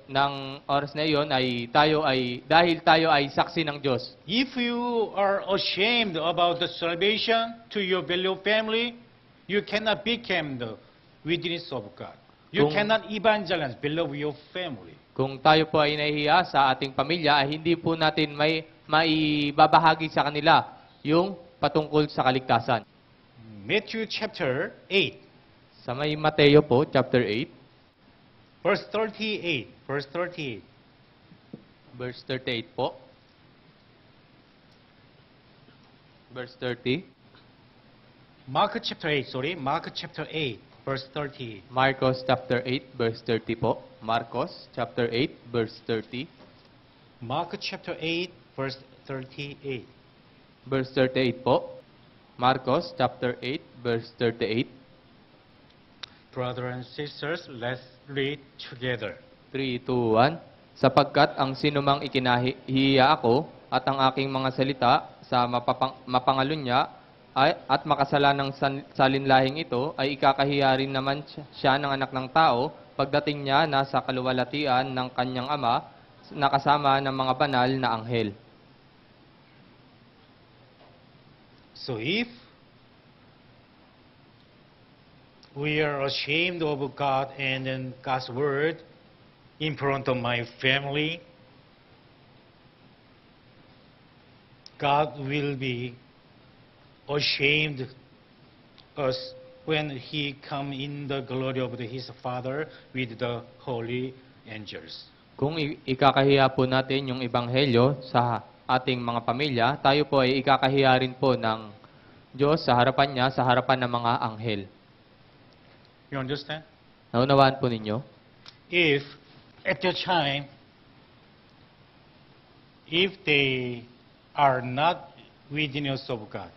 Nang oras na iyon dahil tayo ay saksi ng Diyos. If you are ashamed about the salvation to your beloved family, you cannot become the witness of God. You cannot evangelize beloved your family. Kung tayo po ay nahihiya sa ating pamilya, ay hindi po natin maibabahagi sa kanila yung patungkol sa kaligtasan. Matthew chapter 8. Sa may Mateo po, chapter 8, Verse 38. Verse 38. verse 38 po. Verse 30. Mark chapter 8, Mark chapter 8, verse 38. Marcos chapter 8, verse 30 po. Marcos chapter 8, verse 30. Mark chapter 8, verse 38. Verse 38 po. Marcos chapter 8, verse 38. Brothers and sisters, let's read together. 3, 2, 1. Sapagkat ang sinumang ikinahihiya ako at ang aking mga salita sa mapangalunya at makasalanang salinlahing ito ay ikakahiya rin naman siya ng anak ng tao pagdating niya na sa kaluwalhatian ng kanyang ama nakasama ng mga banal na anghel. So if we are ashamed of God and then God's word in front of my family, God will be ashamed us when He come in the glory of His Father with the holy angels. Kung ikakahiya po natin yung ebanghelyo sa ating mga pamilya, tayo po ay ikakahiya rin po ng Diyos sa harapan niya, sa harapan ng mga anghel. You understand? Naunawaan po ninyo? If at the time, if they are not witness of God,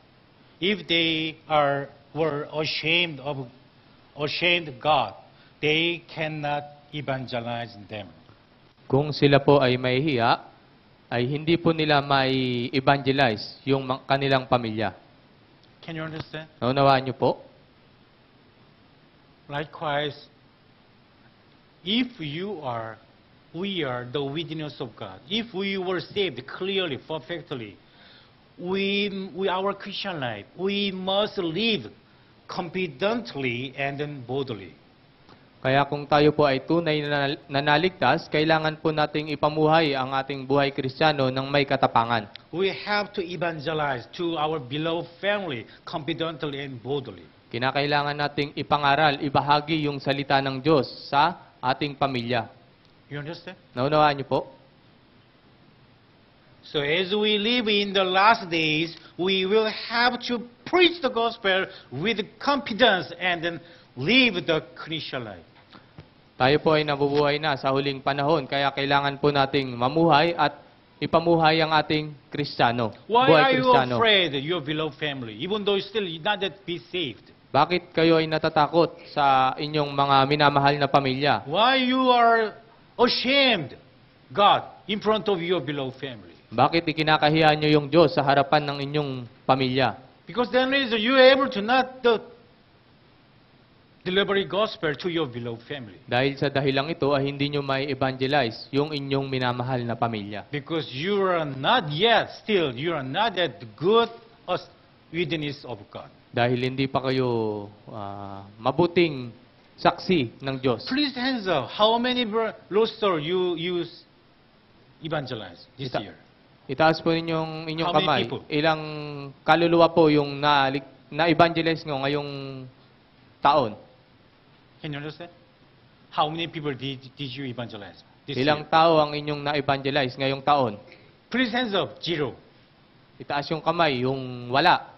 if they were ashamed of God, they cannot evangelize them. Kung sila po ay mahihiya, ay hindi po nila mai evangelize yung kanilang pamilya. Can you understand? Naunawaan niyo po? Likewise, if we are the witness of God, if we were saved clearly, perfectly, our Christian life, we must live confidently and then boldly. Kaya kung tayo po ay tunay na naligtas, kailangan po nating ipamuhay ang ating buhay Kristiyano ng may katapangan. We have to evangelize to our beloved family confidently and boldly. Kinakailangan nating ipangaral, ibahagi yung salita ng Diyos sa ating pamilya. You understand? Naunawaan niyo po? So as we live in the last days, we will have to preach the gospel with confidence and then live the Christian life. Tayo po ay nabubuhay na sa huling panahon, kaya kailangan po nating mamuhay at ipamuhay ang ating Kristiyano. Why Buhay are you Kristiyano. afraid, your beloved family, even though you still not yet be saved? Bakit kayo ay natatakot sa inyong mga minamahal na pamilya? Why you are ashamed, God, in front of your beloved family? Bakit ikinakahiya nyo yung Diyos sa harapan ng inyong pamilya? Because then reason you are able to not deliver the gospel to your beloved family. Dahil sa dahilang ito ay hindi nyo may evangelize yung inyong minamahal na pamilya. Because you are not yet, still, you are not yet good as witness of God. Dahil hindi pa kayo mabuting saksi ng Diyos. Please hands up. How many lost souls you evangelize this year? Itaas po ninyong inyong How many kamay. people? Ilang kaluluwa po yung na-evangelize nyo ngayong taon? Can you understand? How many people did you evangelize this Ilang year? tao ang inyong na-evangelize ngayong taon? Please hands up. 0. Itaas yung kamay, yung wala.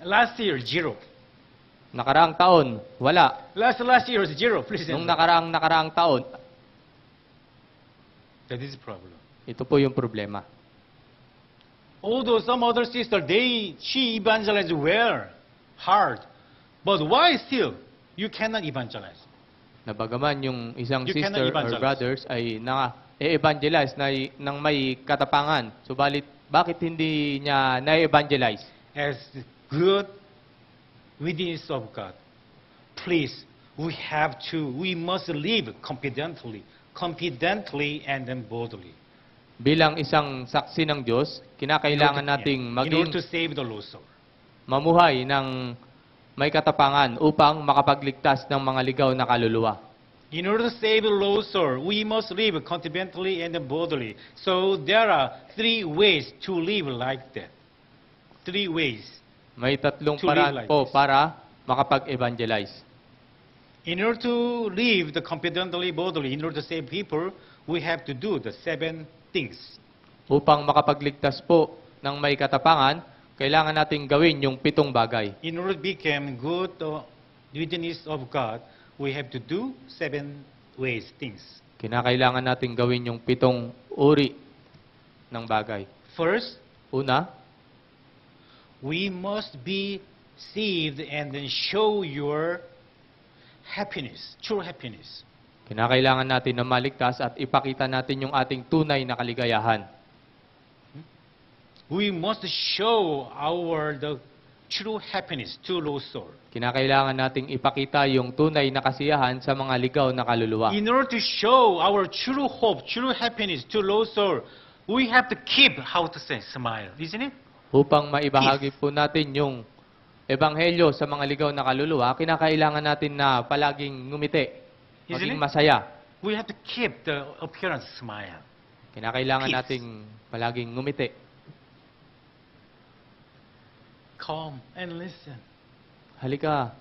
Last year, 0. Nakaraang taon, wala. Last year was 0. Please Nung hands up. nakaraang taon, That is the problem. ito po yung problema. Although some other sister, she evangelized well, hard. But why still you cannot evangelize? Na bagaman yung isang You cannot sister or evangelize. brothers ay na-evangelize ng may katapangan. Subalit, bakit hindi niya na-evangelize? As good witness of God, please, we must live confidently and then boldly. Bilang isang saksi ng Diyos, kinakailangan nating in order to maging save the lost soul. mamuhay ng may katapangan upang makapagligtas ng mga ligaw na kaluluwa. In order to save the lost soul, we must live confidently and then boldly. So there are 3 ways to live like that. 3 ways. May tatlong To live paraan like po this. para makapag-evangelize. In order to live the confidently, boldly, in order to save people, we have to do the 7 things. Upang makapagligtas po ng may katapangan, kailangan nating gawin yung 7 bagay. In order to become good witness of God, we have to do 7 ways, things. Kinakailangan nating gawin yung 7 uri ng bagay. First, Una, we must be saved and then show your happiness, true happiness. kinakailangan natin na maligtas at ipakita natin yung ating tunay na kaligayahan. We must show the true happiness to lost soul. Kinakailangan nating ipakita yung tunay na kasiyahan sa mga ligaw na kaluluwa. In order to show our true hope, true happiness to lost soul, we have to keep, how to say, smile, isn't it? Upang maibahagi po natin yung ebanghelyo sa mga ligaw na kaluluwa, kinakailangan natin na palaging ngumiti, Isn't maging it? masaya. We have to keep the appearance smile. Kinakailangan Peace. nating palaging ngumiti. Come and listen. Halika,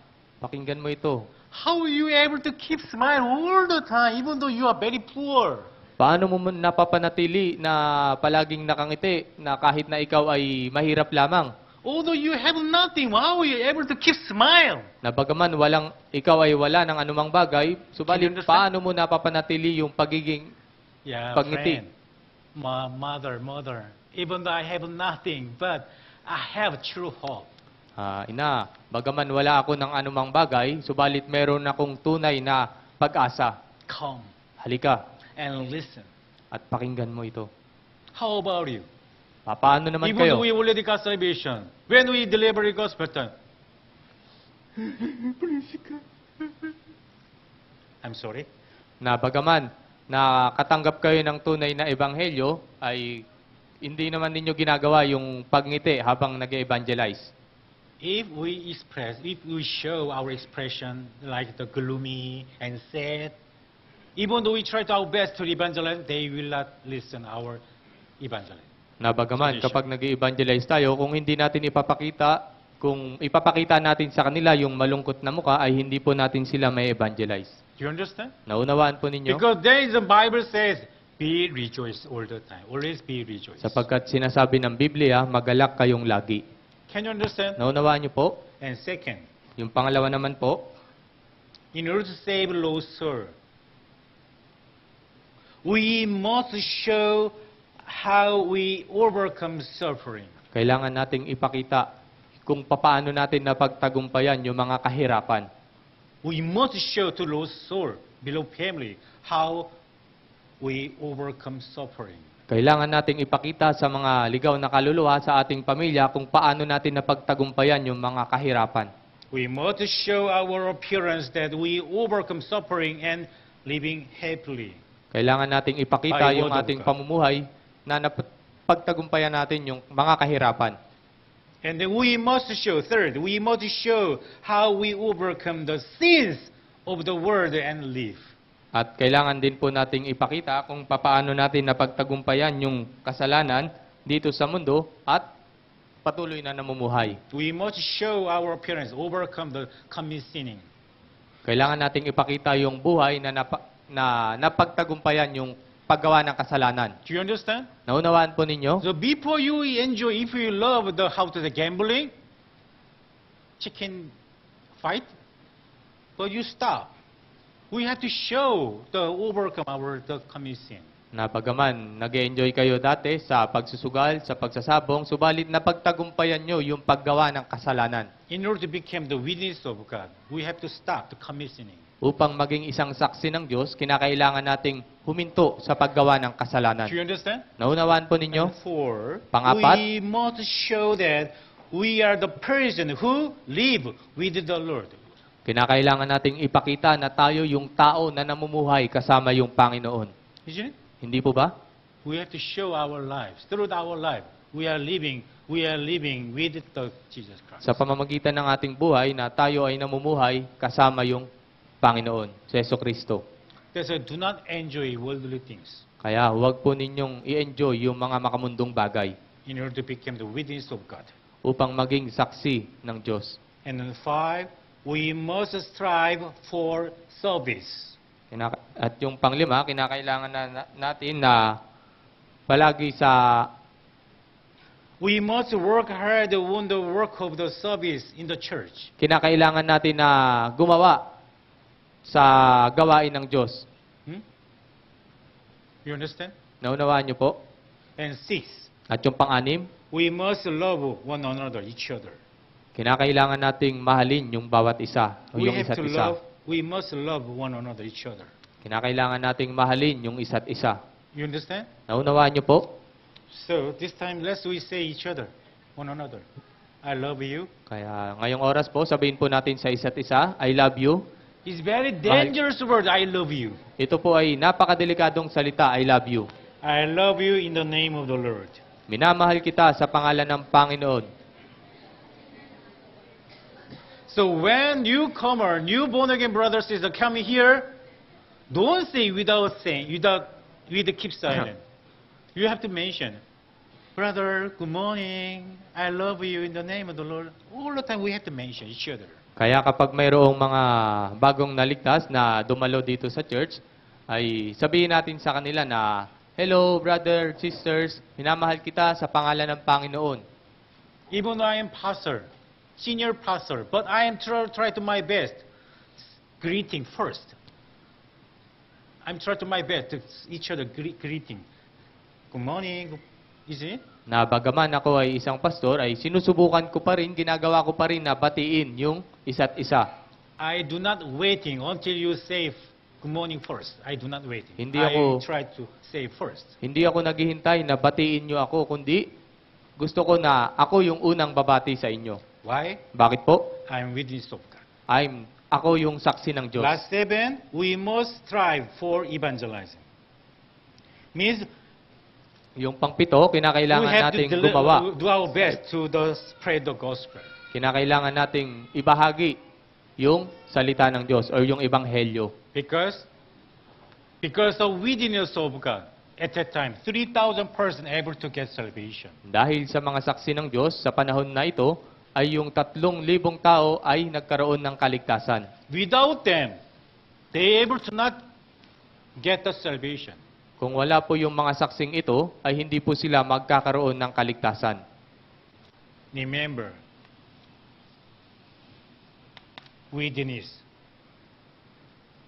pakinggan mo ito. How are you able to keep smile all the time, even though you are very poor? Paano mo napapanatili na palaging nakangiti na kahit na ikaw ay mahirap lamang? Although you have nothing, how are you able to keep smile? Na bagaman ikaw ay wala ng anumang bagay, subalit Can you understand? paano mo napapanatili yung pagiging Yeah, Pagngiti. friend. My mother. Even though I have nothing, but I have true hope. ina, bagaman wala ako ng anumang bagay, subalit meron akong tunay na pag-asa. Come Halika and listen. at pakinggan mo ito. How about you? Paano naman Even kayo? though we already got salvation, when we deliver the gospel, I'm sorry. Na bagaman nakatanggap kayo ng tunay na ebanghelyo, ay hindi naman ninyo ginagawa yung pagngiti habang nag-evangelize. If we show our expression like the gloomy and sad, even though we try to our best to evangelize, they will not listen our evangelize. Na bagaman Tradition. kapag nag-evangelize tayo, kung hindi natin ipapakita kung ipapakita natin sa kanila yung malungkot na muka, ay hindi po natin sila may evangelize. Do you understand? Naunawaan po ninyo? Because there is the Bible says, be rejoiced all the time. Always be rejoiced. Sapagkat sinasabi ng Biblia, magalak kayong lagi. Can you understand? Naunawaan niyo po? And second, Yung pangalawa naman po, in order to save lost soul, we must show how we overcome suffering. kailangan nating ipakita kung papaano natin napagtagumpayan yung mga kahirapan. We must show to lost soul, beloved family, how we overcome suffering. Kailangan nating ipakita sa mga ligaw na kaluluwa sa ating pamilya kung paano natin napagtagumpayan yung mga kahirapan. We must show our appearance that we overcome suffering and living happily. Kailangan nating ipakita Ay, yung word of ating God. pamumuhay na napagtagumpayan natin yung mga kahirapan. And then we must show, third, we must show how we overcome the sins of the world and live. At kailangan din po nating ipakita kung papaano natin napagtagumpayan yung kasalanan dito sa mundo at patuloy na namumuhay. We must show our appearance, overcome the common sinning. Kailangan nating ipakita yung buhay na napagtagumpayan yung paggawa ng kasalanan. Do you understand? Naunawaan po ninyo? So before you enjoy, if you love the gambling, chicken fight, but you stop. We have to show the overcome the common sin. Napagaman, nag-enjoy kayo dati sa pagsusugal, sa pagsasabong, subalit napagtagumpayan nyo yung paggawa ng kasalanan. In order to become the witness of God, we have to stop the common sinning. Upang maging isang saksi ng Diyos, kinakailangan nating huminto sa paggawa ng kasalanan. Do you understand? Naunawaan po ninyo? And four, Pangapat. we must show that we are the person who live with the Lord. Kinakailangan nating ipakita na tayo yung tao na namumuhay kasama yung Panginoon. Isn't it? Hindi po ba? We have to show our lives. Through our life, we are living with Jesus Christ. Sa pamamagitan ng ating buhay na tayo ay namumuhay kasama yung Panginoon, si Yeso Kristo. That's why do not enjoy worldly things Kaya huwag po ninyong i-enjoy yung mga makamundong bagay in order to become the witness of God. upang maging saksi ng Diyos. And then five, we must strive for service. At yung panglima, kinakailangan natin na palagi sa We must work hard on the work of the service in the church. kinakailangan natin na gumawa sa gawain ng Diyos. You understand? Naunawaan niyo po? And six, At yung pang-anim, we must love one another, each other. kinakailangan nating mahalin yung bawat isa o We yung have isa't to isa. love, we must love one another, each other. Kinakailangan nating mahalin yung isa't isa. You understand? Naunawaan niyo po? So this time, let's we say each other, one another. I love you. Kaya ngayong oras po, sabihin po natin sa isa't isa, I love you. It's very dangerous word, I love you. Ito po ay napakadelikadong salita, I love you. I love you in the name of the Lord. Minamahal kita sa pangalan ng Panginoon. So when newcomer, new born again brothers sisters come here, don't say with keep silent. You have to mention, brother, good morning. I love you in the name of the Lord. All the time we have to mention each other. Kaya kapag mayroong mga bagong naligtas na dumalo dito sa church, ay sabihin natin sa kanila na, hello, brother, sisters, minamahal kita sa pangalan ng Panginoon. Even though I am pastor, senior pastor, but I am try to my best. Greeting first. I'm trying to my best to each other greeting. Good morning. Isn't it? Na bagaman ako ay isang pastor, ay sinusubukan ko pa rin, ginagawa ko pa rin na batiin yung isa't isa. I do not waiting until you say good morning first. I do not waiting. Hindi I ako- try to say first. Hindi ako naghihintay na batiin nyo ako, kundi gusto ko na ako yung unang babati sa inyo. Why? Bakit po? I am witness of God. Ako yung saksi ng Diyos. Last 7, we must strive for evangelizing. Means Yung pangpito, we kinakailangan have to nating gumawa. do our best to spread the gospel. Kinakailangan nating ibahagi yung salita ng Diyos o yung ebanghelyo. Because the witness of God, at that time, 3,000 persons able to get salvation. Dahil sa mga saksi ng Diyos, sa panahon na ito, ay yung 3,000 tao ay nagkaroon ng kaligtasan. Without them, they able to not get the salvation. Kung wala po yung mga saksing ito, ay hindi po sila magkakaroon ng kaligtasan. Remember, witness.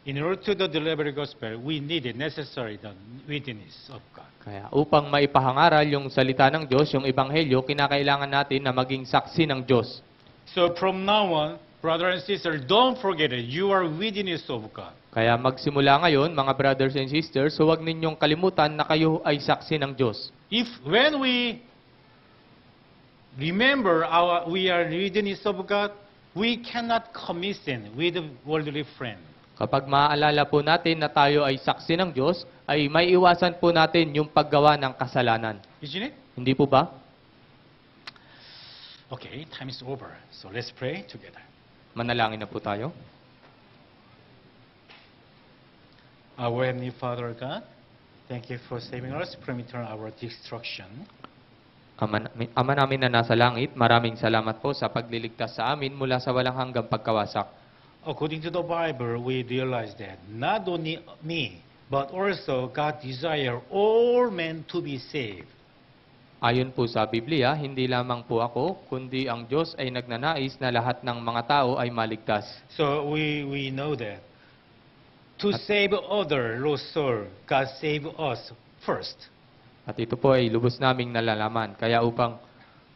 In order to deliver the gospel, we need necessary the witness of God. Kaya upang maipahangaral yung salita ng Diyos, yung ebanghelyo, kinakailangan natin na maging saksi ng Diyos. So from now on, brother and sister, don't forget it. You are witness of God. Kaya magsimula ngayon, mga brothers and sisters, huwag ninyong kalimutan na kayo ay saksi ng Diyos. When we remember we are witness of God, we cannot commit sin with a worldly friend. Kapag maaalala po natin na tayo ay saksi ng Diyos, ay may iwasan po natin yung paggawa ng kasalanan. Isn't it? Hindi po ba? Okay, time is over. So let's pray together. Manalangin na po tayo. Our Heavenly Father God, thank you for saving us from our destruction. Ama namin na nasa langit, maraming salamat po sa pagliligtas sa amin mula sa walang hanggang pagkawasak. According to the Bible, we realize that not only me, but also God desire all men to be saved. Ayon po sa Biblia, hindi lamang po ako, kundi ang Diyos ay nagnanais na lahat ng mga tao ay maligtas. So we know that to save other lost soul, God save us first. At ito po ay lubos naming nalalaman. Kaya upang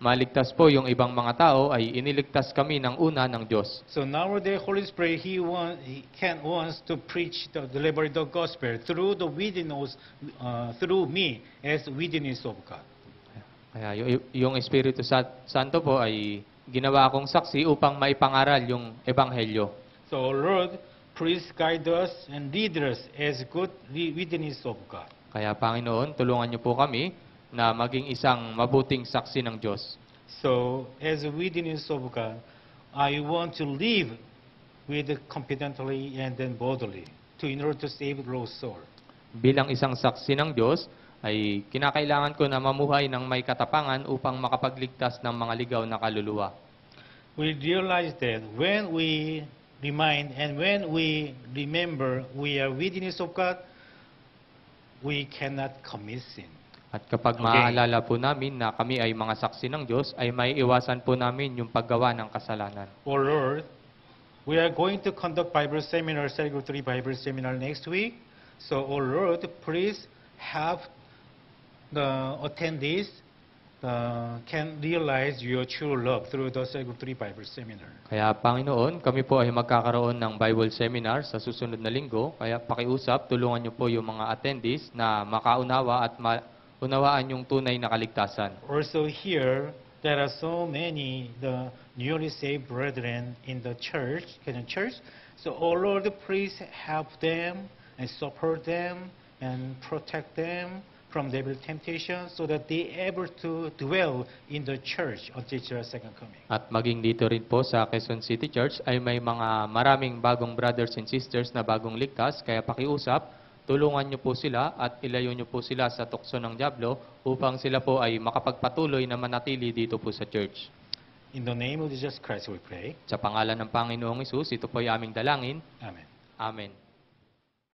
maligtas po yung ibang mga tao, ay iniligtas kami ng una ng Diyos. So nowadays, Holy Spirit, He wants to preach deliver the gospel through the witness, through me as witness of God. Kaya yung Espiritu Santo po ay ginawa akong saksi upang maipangaral yung Ebanghelyo. So Lord, please guide us and lead us as good witness of God. Kaya Panginoon, tulungan niyo po kami na maging isang mabuting saksi ng Diyos. So as a witness of God, I want to live with confidently and then boldly in order to save the lost soul. Bilang isang saksi ng Diyos, ay kinakailangan ko na mamuhay ng may katapangan upang makapagligtas ng mga ligaw na kaluluwa. We realize that when we remind and when we remember we are witness of God, we cannot commit sin. At kapag maaalala po namin na kami ay mga saksi ng Diyos, ay may iwasan po namin yung paggawa ng kasalanan. Oh Lord, we are going to conduct Bible seminar, Cell Group 3 Bible seminar next week. So, oh Lord, please have the attendees can realize your true love through the Cell Group 3 Bible seminar. Kaya Panginoon, kami po ay magkakaroon ng Bible seminar sa susunod na linggo. Kaya pakiusap, tulungan niyo po yung mga attendees na makaunawa at unawaan yung tunay na kaligtasan. Also here, there are so many the newly saved brethren in the church, Canaan Church. So, oh Lord, please help them and support them and protect them from devil temptation so that they able to dwell in the church until Jesus' second coming. At maging dito rin po sa Quezon City Church ay may mga maraming bagong brothers and sisters na bagong ligtas. Kaya pakiusap, tulungan niyo po sila at ilayo niyo po sila sa tukso ng dyablo upang sila po ay makapagpatuloy na manatili dito po sa church. In the name of Jesus Christ we pray. Sa pangalan ng Panginoong Hesus, ito po ay aming dalangin. Amen. Amen.